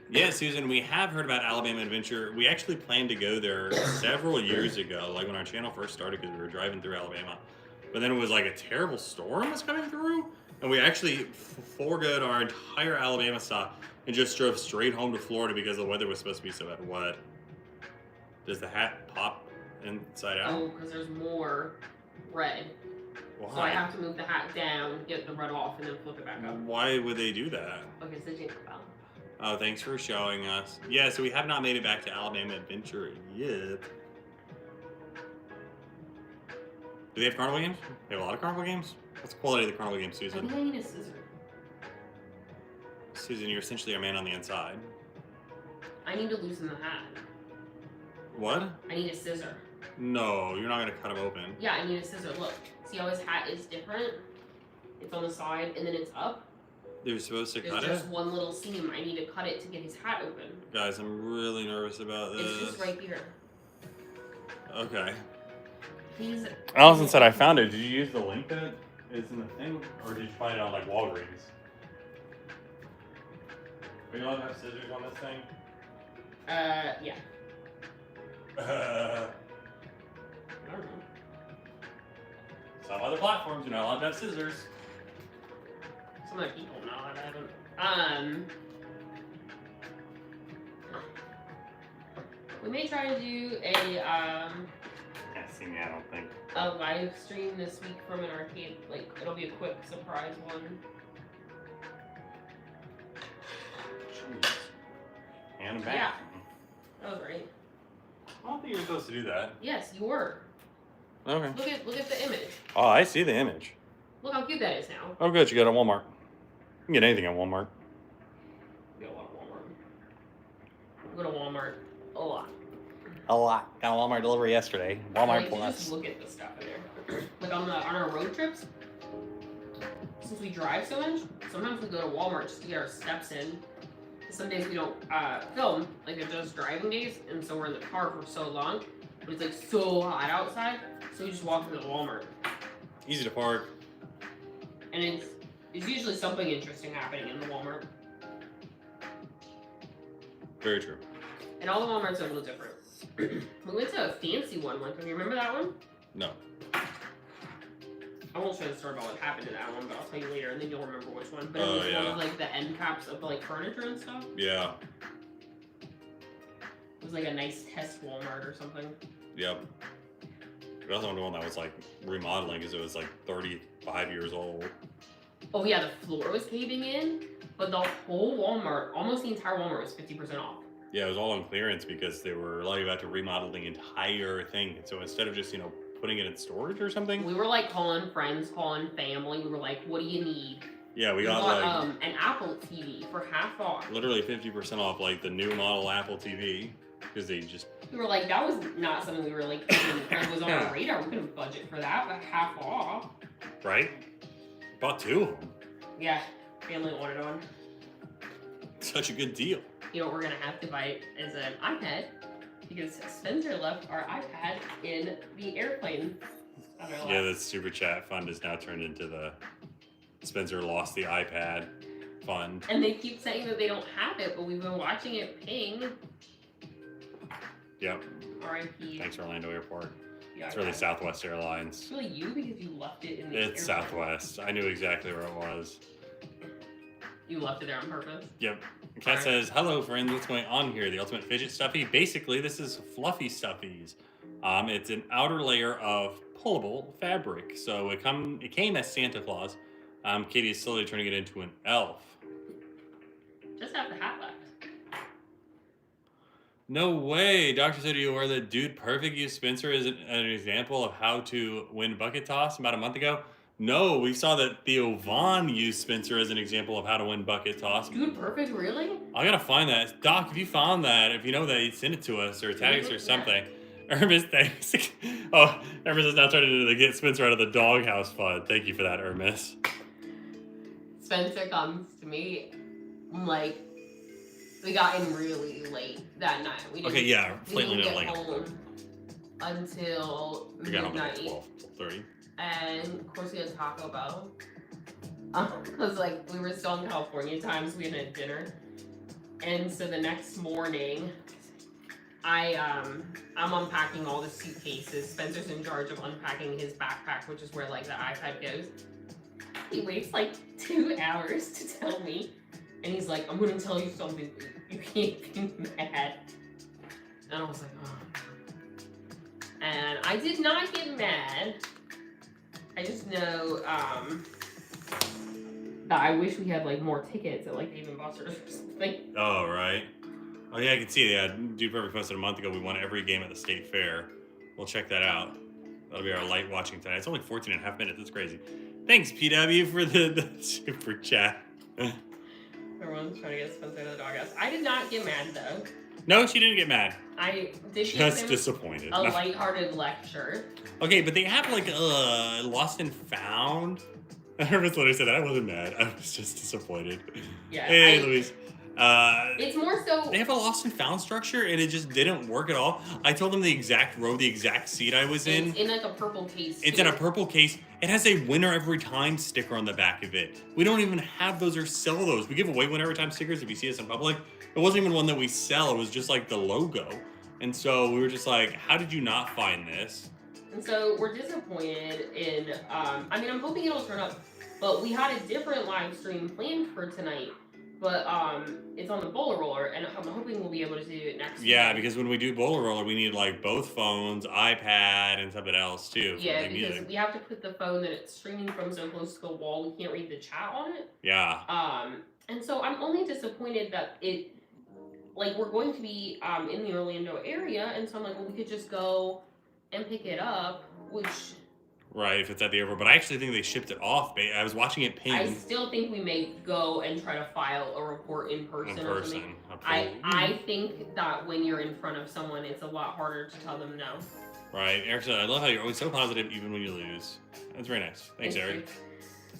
Yeah, Susan, we have heard about Alabama Adventure. We actually planned to go there several years ago, when our channel first started, because we were driving through Alabama. But then it was a terrible storm was coming through, and we actually forgoed our entire Alabama stop and just drove straight home to Florida because the weather was supposed to be so bad. What? Does the hat pop inside out? Oh, because there's more red. Why? So I have to move the hat down, get the red off, and then flip it back up. Why would they do that? Okay, so jingle bell. Oh, thanks for showing us. Yeah, so we have not made it back to Alabama Adventure yet. Do they have carnival games? They have a lot of carnival games? What's the quality of the carnival games, I Susan? think I need a scissor. Susan, you're essentially our man on the inside. I need to loosen the hat. What? I need a scissor. No, you're not gonna cut him open. Yeah, I need a scissor. Look, see how his hat is different? It's on the side and then it's up. You're supposed to cut it? There's just one little seam. I need to cut it to get his hat open. Guys, I'm really nervous about this. It's just right here. Okay. He's. Allison said I found it. Did you use the link that is in the thing? Or did you find it on like Walgreens? Are you allowed to have scissors on this thing? Yeah. I don't know. Some other platforms, you're not allowed to have scissors. Some other people know. I don't. We may try to do a Can't see me, I don't think. a live stream this week from an arcade. Like it'll be a quick surprise one. Jeez. And back. Yeah. That was right. I don't think you're supposed to do that. Yes, you were. Okay. Look at the image. Oh, I see the image. Look how cute that is now. Oh, good. You got it at Walmart. You can get anything at Walmart. We go to Walmart. We go to Walmart a lot. A lot. Got a Walmart delivery yesterday. Like, just look at the stuff in there. Like on our road trips, since we drive so much, sometimes we go to Walmart just to get our steps in. Some days we don't film, like they're just driving days, and so we're in the car for so long. But it's like so hot outside, so we just walk into the Walmart. Easy to park. And it's usually something interesting happening in the Walmart. Very true. And all the Walmarts are a little different. We went to a fancy one time. You remember that one? No. I won't show the story about what happened in that one, but I'll tell you later, and then you'll remember which one. But Oh, it was yeah. one of like the end caps of like furniture and stuff. Yeah. It was like a nice test Walmart or something. Yep. We also went to one that was like remodeling because it was like 35 years old. Oh yeah, the floor was caving in, but the whole Walmart, almost the entire Walmart, was 50% off. Yeah, it was all on clearance because they were like about to remodel the entire thing. So instead of just, putting it in storage or something. We were like calling friends, calling family. We were like, "What do you need?" Yeah, we bought got like an Apple TV for half off. literally 50% off like the new model Apple TV because they just We were like, that was not something we were like thinking was on our radar. We couldn't budget for that, but half off. right? Bought two of them. Yeah, family wanted one. Such a good deal. You know what we're gonna have to buy as an iPad because Spencer left our iPad in the airplane. On our Yeah, lap. the super chat fund is now turned into the Spencer lost the iPad fund. And they keep saying that they don't have it, but we've been watching it ping. Yep. R.I.P. Thanks, Orlando Airport. Yeah, It's really Southwest Airlines. It's really you because you left it in the It's airplane. Southwest. I knew exactly where it was. You left it there on purpose. Yep. Kat Alright. says, "Hello, friends. What's going on here? The ultimate fidget stuffy. Basically, this is Fluffie Stuffiez. It's an outer layer of pullable fabric. So it came as Santa Claus. Katie is slowly turning it into an elf. Just have the hat left. No way. Doctor said you were the dude perfect. You Spencer is an example of how to win bucket toss about a month ago. No, we saw that Theo Vaughn used Spencer as an example of how to win bucket toss. Dude, perfect, really? I gotta find that. Doc, if you found that, if you know that, send it to us or tag us or something. Hermes, thanks. Oh, Hermes is now turning to get Spencer out of the doghouse fund. Thank you for that, Hermes. Spencer comes to me, like, we got in really late that night. We didn't, Okay, yeah, we didn't slightly get late. home until We got home at midnight. 12:30. And of course we had Taco Bell. Cause like we were still in California time, so we hadn't had dinner. And so the next morning, I'm unpacking all the suitcases. Spencer's in charge of unpacking his backpack, which is where like the iPad goes. He waits like 2 hours to tell me, and he's like, "I'm gonna tell you something. You can't be mad." And I was like, "Oh." And I did not get mad. I just know that I wish we had like more tickets at like Dave and Buster's or something. Oh, right. Oh, yeah, I can see it. Yeah, Dude Perfect posted a month ago. We won every game at the state fair. We'll check that out. That'll be our light watching tonight. It's only 14 and a half minutes. That's crazy. Thanks, PW, for the super chat. Everyone's trying to get Spencer to the doghouse. I did not get mad though. No, she didn't get mad. I did give Just him disappointed. a lighthearted lecture. Okay, but they have like Lost and Found. I remember Miss Leonard said that. I wasn't mad. I was just disappointed. Yeah. Hey, Louise. It's more so. They have a Lost and Found structure, and it just didn't work at all. I told them the exact row, the exact seat I was in. It's in like a purple case. It's in a purple case. It has a winner every time sticker on the back of it. We don't even have those or sell those. We give away winner every time stickers if you see us in public. It wasn't even one that we sell. It was just like the logo. And so we were just like, how did you not find this? And so we're disappointed in, I mean, I'm hoping it'll turn up, but we had a different live stream planned for tonight, but it's on the bowler roller, and I'm hoping we'll be able to do it next week. Yeah, because when we do bowler roller, we need like both phones, iPad, and something else too. Yeah, because we have to put the phone that it's streaming from so close to the wall, we can't read the chat on it. Yeah. And so I'm only disappointed that we're going to be in the Orlando area, and so I'm like, well, we could just go and pick it up, which... Right, if it's at the airport. But I actually think they shipped it off. I was watching it ping. I still think we may go and try to file a report in person or something. I think that when you're in front of someone, it's a lot harder to tell them no. Right. Eric said, I love how you're always so positive even when you lose. That's very nice. Thanks, Eric.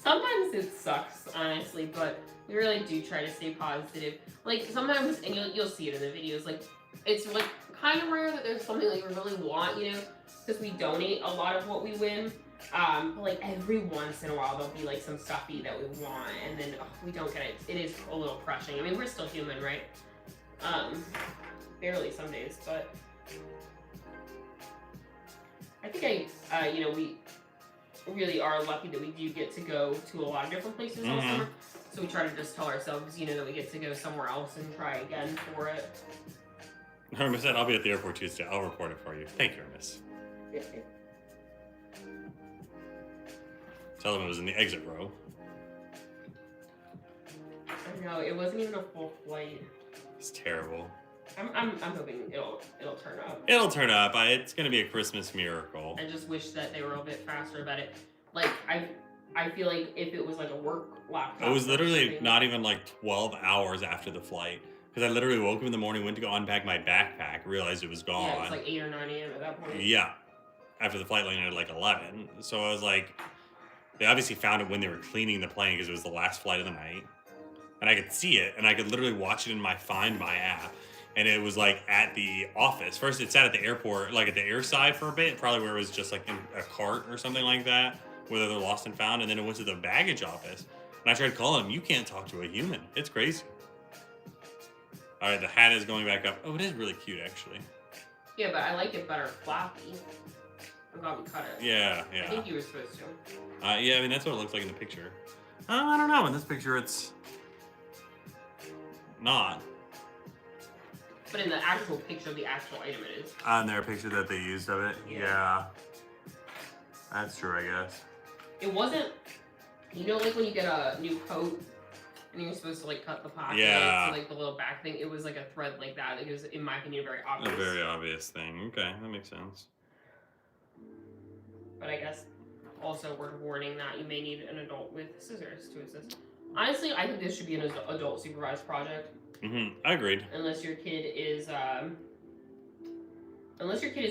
Sometimes it sucks, honestly, but we really do try to stay positive. Like, sometimes, and you'll see it in the videos, like, it's, like, kind of rare that there's something, like, we really want, you know, because we donate a lot of what we win. But, like, every once in a while, there'll be, like, some stuffy that we want, and then we don't get it. It is a little crushing. I mean, we're still human, right? Barely some days, but I think we really are lucky that we do get to go to a lot of different places all summer. So we try to just tell ourselves, that we get to go somewhere else and try again for it. Hermes said, I'll be at the airport Tuesday. I'll report it for you. Thank you, Hermes. Yeah. Tell them it was in the exit row. No, it wasn't even a full flight. It's terrible. I'm hoping it'll turn up. It'll turn up. It's gonna be a Christmas miracle. I just wish that they were a bit faster about it. Like I feel like if it was like a work laptop. It was literally not even like 12 hours after the flight. Because I literally woke up in the morning, went to go unpack my backpack, realized it was gone. Yeah, it's like 8 or 9 a.m. at that point. Yeah. After the flight landed at like 11. So I was like, they obviously found it when they were cleaning the plane because it was the last flight of the night. And I could see it, and I could literally watch it in my Find My app. And it was like at the office. First, it sat at the airport, like at the air side for a bit, probably where it was just like in a cart or something like that, whether they're lost and found. And then it went to the baggage office. And I tried calling them. You can't talk to a human. It's crazy. All right, the hat is going back up. Oh, it is really cute, actually. Yeah, but I like it better floppy. I'm glad we cut it. Yeah. I think you were supposed to. Yeah, I mean, that's what it looks like in the picture. I don't know. In this picture, it's not. But in the actual picture of the actual item, it is. On their picture that they used of it? Yeah. That's true, I guess. It wasn't, like when you get a new coat and you're supposed to like cut the pocket to like the little back thing, it was like a thread like that. It was, in my opinion, very obvious. A very obvious thing. Okay, that makes sense. But I guess also worth warning that you may need an adult with scissors to assist. Honestly, I think this should be an adult supervised project. I agreed. Unless your kid has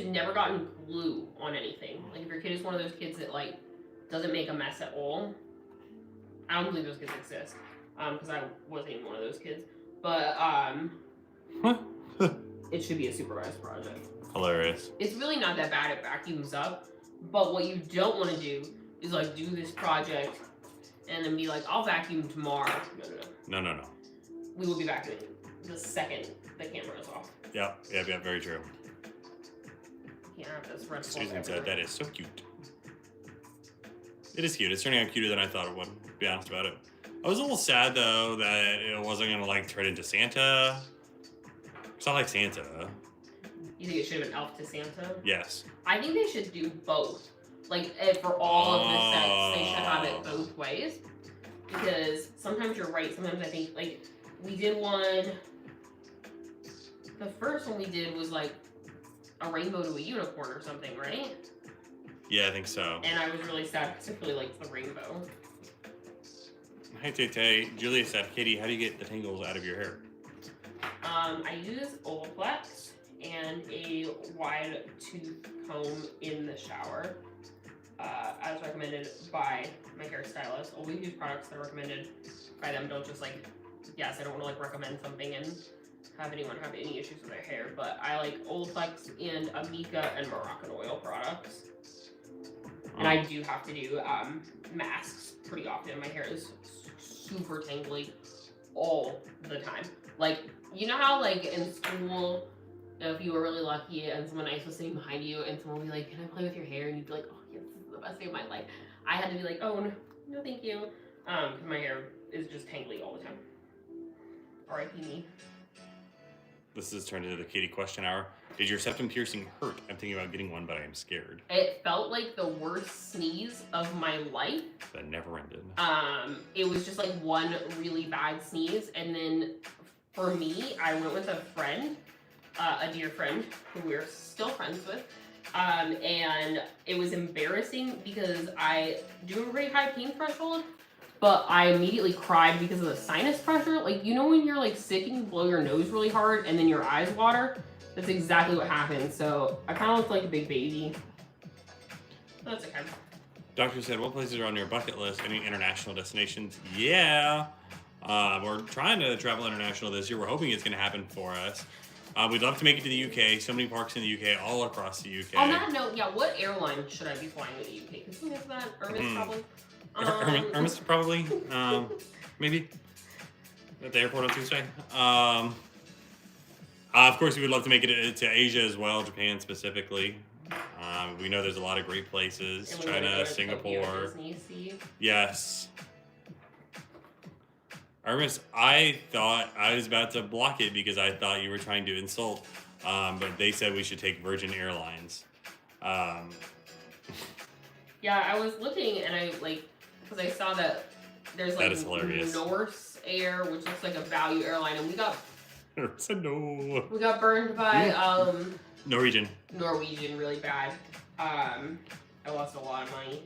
never gotten glue on anything. Like if your kid is one of those kids that like doesn't make a mess at all. I don't believe those kids exist. Because I wasn't even one of those kids. But it should be a supervised project. Hilarious. It's really not that bad. It vacuums up. But what you don't want to do is like do this project and then be like, I'll vacuum tomorrow. No. We will be vacuuming the second the camera is off. Yep, very true. Can't have this red. Susan said that is so cute. It is cute. It's turning out cuter than I thought it would, to be honest about it. I was a little sad though that it wasn't gonna like turn into Santa. It's not like Santa. You think it should have been Elf to Santa? Yes. I think they should do both. Like for all of the sets, they should have it both ways. Because sometimes you're right. Sometimes I think like we did one. The first one we did was like a rainbow to a unicorn or something, right? Yeah, I think so. And I was really sad because I really liked the rainbow. Hi, Tay. Julia said, Katie, how do you get the tangles out of your hair? I use Olaplex and a wide tooth comb in the shower, as recommended by my hairstylist. Always use products that are recommended by them. Don't just like, yes, I don't want to like recommend something and have anyone have any issues with their hair, but I like Olaplex and Amika and Moroccan oil products. And I do have to do masks pretty often. My hair is super tangly all the time. Like, you know how like in school, if you were really lucky and someone nice was sitting behind you and someone would be like, can I play with your hair? And you'd be like, oh yes, this is the best day of my life. I had to be like, oh no thank you. Because my hair is just tangly all the time. R.I.P. me. This has turned into the Katie question hour. Did your septum piercing hurt? I'm thinking about getting one, but I am scared. It felt like the worst sneeze of my life. That never ended. It was just like one really bad sneeze, and then for me, I went with a friend, a dear friend who we're still friends with, and it was embarrassing because I do a very high pain threshold, but I immediately cried because of the sinus pressure. Like, you know when you're like sick and you blow your nose really hard and then your eyes water? That's exactly what happened. So I kind of looked like a big baby. That's okay. Doctor said, what places are on your bucket list? Any international destinations? Yeah. We're trying to travel international this year. We're hoping it's going to happen for us. We'd love to make it to the UK. So many parks in the UK, all across the UK. On that note, yeah, what airline should I be flying to the UK? Can someone answer that? Hermes, probably? Hermes, probably. Maybe. At the airport on Tuesday. Of course, we would love to make it to Asia as well, Japan specifically. We know there's a lot of great places. China, Singapore. Yes. Hermes, I thought I was about to block it because I thought you were trying to insult, but they said we should take Virgin Airlines. Yeah, I was looking and I because I saw that there's like Norse Air, which looks like a value airline, and we got burned by Norwegian really bad. I lost a lot of money.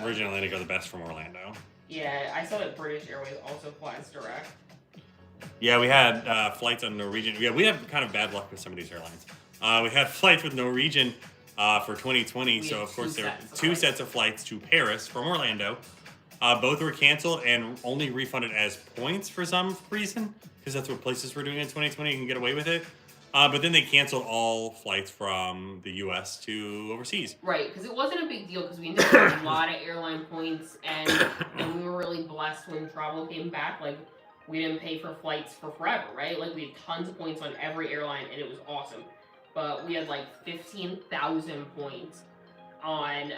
Virgin Atlantic are the best from Orlando. Yeah, I saw that British Airways also flies direct. Yeah, we had flights on Norwegian. Yeah, we have kind of bad luck with some of these airlines. We had flights with Norwegian for 2020, so of course there were two sets of flights to Paris from Orlando. Both were canceled and only refunded as points for some reason, because that's what places were doing in 2020. You can get away with it. But then they canceled all flights from the U.S. to overseas. Right, because it wasn't a big deal because we ended up with a lot of airline points, and we were really blessed when travel came back. Like, we didn't pay for flights for forever, right? Like, we had tons of points on every airline, and it was awesome. But we had like 15,000 points on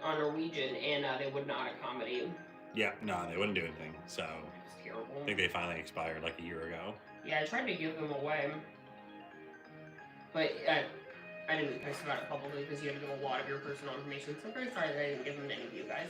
Norwegian, and they would not accommodate. Yeah, no, they wouldn't do anything. So it's terrible. I think they finally expired like a year ago. Yeah, I tried to give them away, but I didn't post about it publicly because you have to give a lot of your personal information. So I'm very sorry that I didn't give them to any of you guys.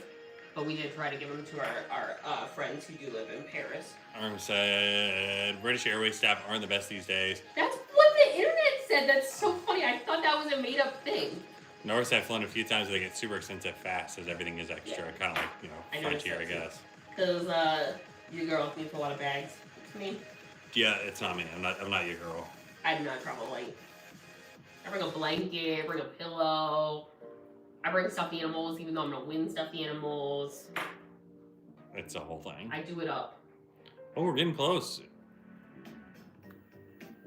But we did try to give them to our friends who do live in Paris. Arm said British Airways staff aren't the best these days. That's what the internet said. That's so funny. I thought that was a made-up thing. Norris have flown a few times, but they get super expensive fast as everything is extra. Yeah. Kind of like, Frontier, I guess. Because you girls need a lot of bags. It's me. Yeah, it's not me. I'm not your girl. I do not travel light. I bring a blanket, I bring a pillow. I bring stuffed animals, even though I'm gonna win stuffed animals. It's a whole thing. I do it up. Oh, we're getting close.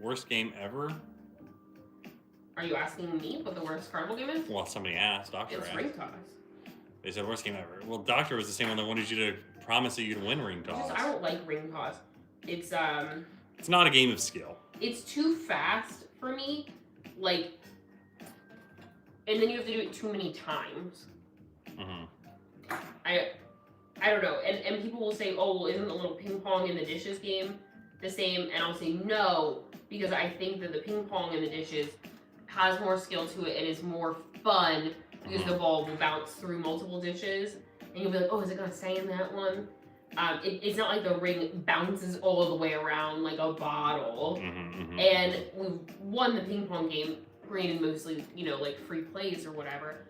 Worst game ever? Are you asking me what the worst carnival game is? Well, somebody asked. Doctor asked. It's ring toss. They said worst game ever. Well, Doctor was the same one that wanted you to promise that you'd win ring toss. I don't like ring toss. It's not a game of skill. It's too fast for me. Like, and then you have to do it too many times. Mm-hmm. I don't know. And people will say, oh, well, isn't the little ping pong in the dishes game the same? And I'll say no, because I think that the ping pong in the dishes has more skill to it and is more fun because the ball will bounce through multiple dishes. And you'll be like, oh, is it going to stay in that one? It's not like the ring bounces all the way around like a bottle. And we won the ping pong game, granted mostly, like free plays or whatever,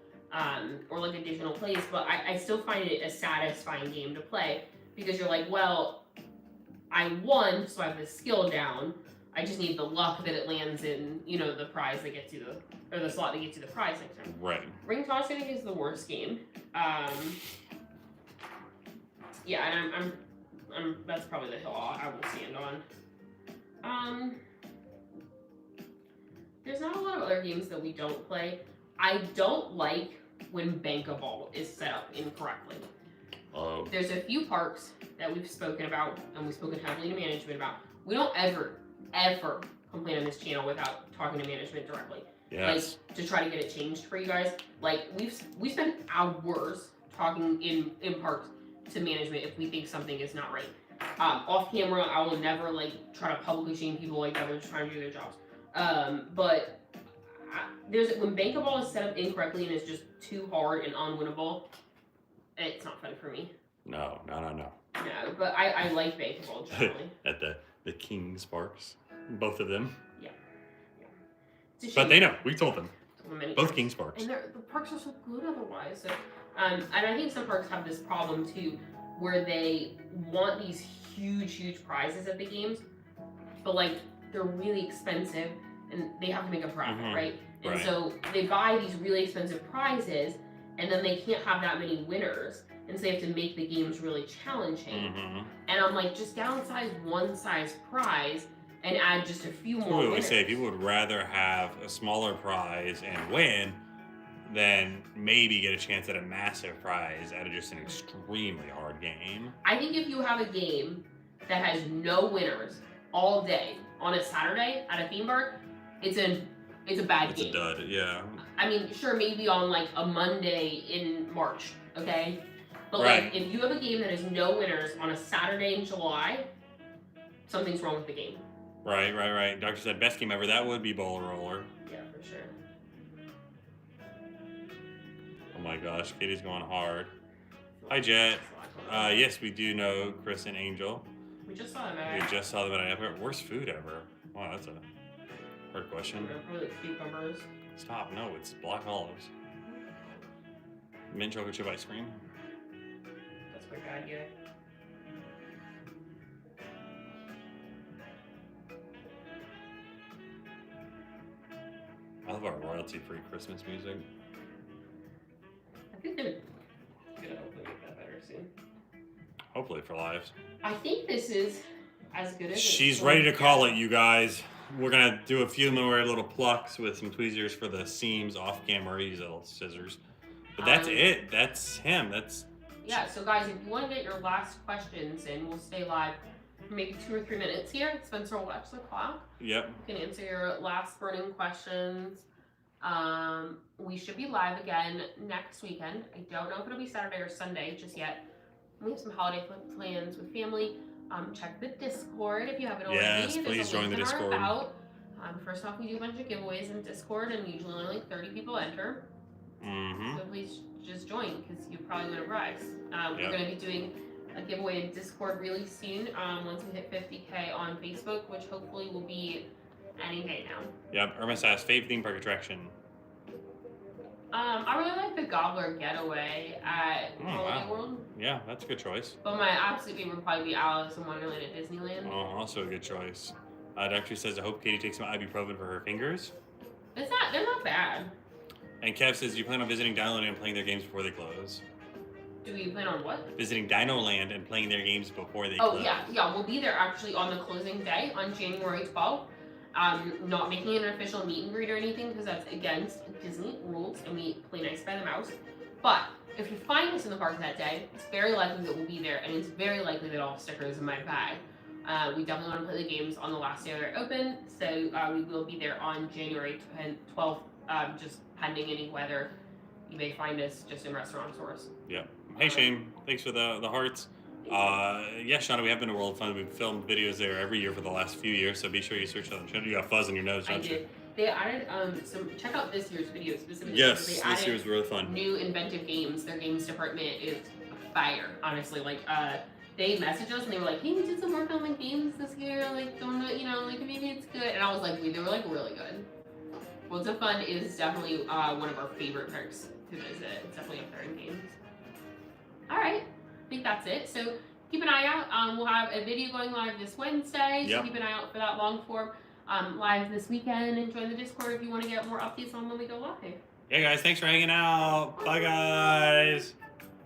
or like additional plays, but I still find it a satisfying game to play because you're like, well, I won, so I have the skill down. I just need the luck that it lands in, the prize that gets you the slot that gets you the prize next time. Right. Ring toss, I think, is the worst game. Yeah, and I'm that's probably the hill I will stand on. There's not a lot of other games that we don't play. I don't like when Bank-A-Ball is set up incorrectly. Oh. There's a few parks that we've spoken about, and we've spoken heavily to management about. We don't ever complain on this channel without talking to management directly. Yes. Like, to try to get it changed for you guys. Like, we spend hours talking in parks to management if we think something is not right. Off camera, I will never, try to publicly shame people like that. They're just trying to do their jobs. But when Bank-A-Ball is set up incorrectly and it's just too hard and unwinnable, it's not fun for me. No. No, but I like Bank-A-Ball generally. At the King's Parks, both of them. Yeah. But they know. We told them. Both times. King's Parks. And the parks are so good otherwise. So, and I think some parks have this problem too, where they want these huge prizes at the games, but they're really expensive and they have to make a profit, right? And right. So they buy these really expensive prizes, and then they can't have that many winners, and so they have to make the games really challenging. And I'm like, just downsize one size prize and add just a few more winners. We say people would rather have a smaller prize and win than maybe get a chance at a massive prize out of just an extremely hard game. I think if you have a game that has no winners all day on a Saturday at a theme park, it's a bad game. It's a dud, yeah. I mean, sure, maybe on a Monday in March, okay? But right. If you have a game that has no winners on a Saturday in July, something's wrong with the game. Right. Doctor said best game ever. That would be Bowler Roller. Yeah, for sure. Oh my gosh, Katie's going hard. Hi, Jet. Yes, we do know Chris and Angel. We just saw them at Epic. Worst food ever? Wow, that's a hard question. Probably cucumbers. Stop, no, it's black olives. Mint chocolate chip ice cream. That's a quick idea. I love our royalty-free Christmas music. I think they're gonna hopefully make that better soon. Hopefully for lives. I think this is as good as she's ready to call it, you guys. We're gonna do a few more little plucks with some tweezers for the seams off camera. Use little scissors. But that's it. That's him. Yeah, so guys, if you want to get your last questions in, we'll stay live for maybe 2 or 3 minutes here. Spencer will watch the clock. Yep. You can answer your last burning questions. We should be live again next weekend. I don't know if it'll be Saturday or Sunday just yet. We have some holiday plans with family. Check the Discord if you haven't already. Yes, please join the Discord. First off, we do a bunch of giveaways in Discord, and usually only 30 people enter. So please just join, because you probably win a prize. We're going to be doing a giveaway in Discord really soon, once we hit 50K on Facebook, which hopefully will be any day now. Yep. Irma says, favorite theme park attraction? I really like the Gobbler Getaway at Holiday World. Yeah, that's a good choice. But my absolute favorite would probably be Alice in Wonderland at Disneyland. Oh, also a good choice. Doctor says, I hope Katie takes some ibuprofen for her fingers. They're not bad. And Kev says, you plan on visiting Dinoland and playing their games before they close? Do we plan on what? Visiting Dinoland and playing their games before they close. Oh, yeah, we'll be there actually on the closing day on January 12th. Not making an official meet and greet or anything, because that's against Disney rules, and we play nice by the mouse. But if you find us in the park that day, it's very likely that we'll be there, and it's very likely that I'll have stickers in my bag. We definitely want to play the games on the last day they're open, so we will be there on January 12th, just pending any weather. You may find us just in restaurant stores. Yep. Hey Shane, thanks for the hearts. Yeah, Shauna, we have been to World of Fun. We've filmed videos there every year for the last few years, so be sure you search on the channel. You got fuzz in your nose, don't you? They added check out this year's video specifically. Yes, this year's really fun. New inventive games. Their games department is fire, honestly. They messaged us and they were like, hey, we did some work on games this year, don't know, maybe it's good. And I was like, they were really good. Worlds of Fun is definitely one of our favorite parks to visit. It's definitely up there in games. Alright, I think that's it. So keep an eye out. We'll have a video going live this Wednesday, so Yep. keep an eye out for that long form live this weekend. And join the Discord if you want to get more updates on when we go live. Yeah, guys, thanks for hanging out. Bye, guys.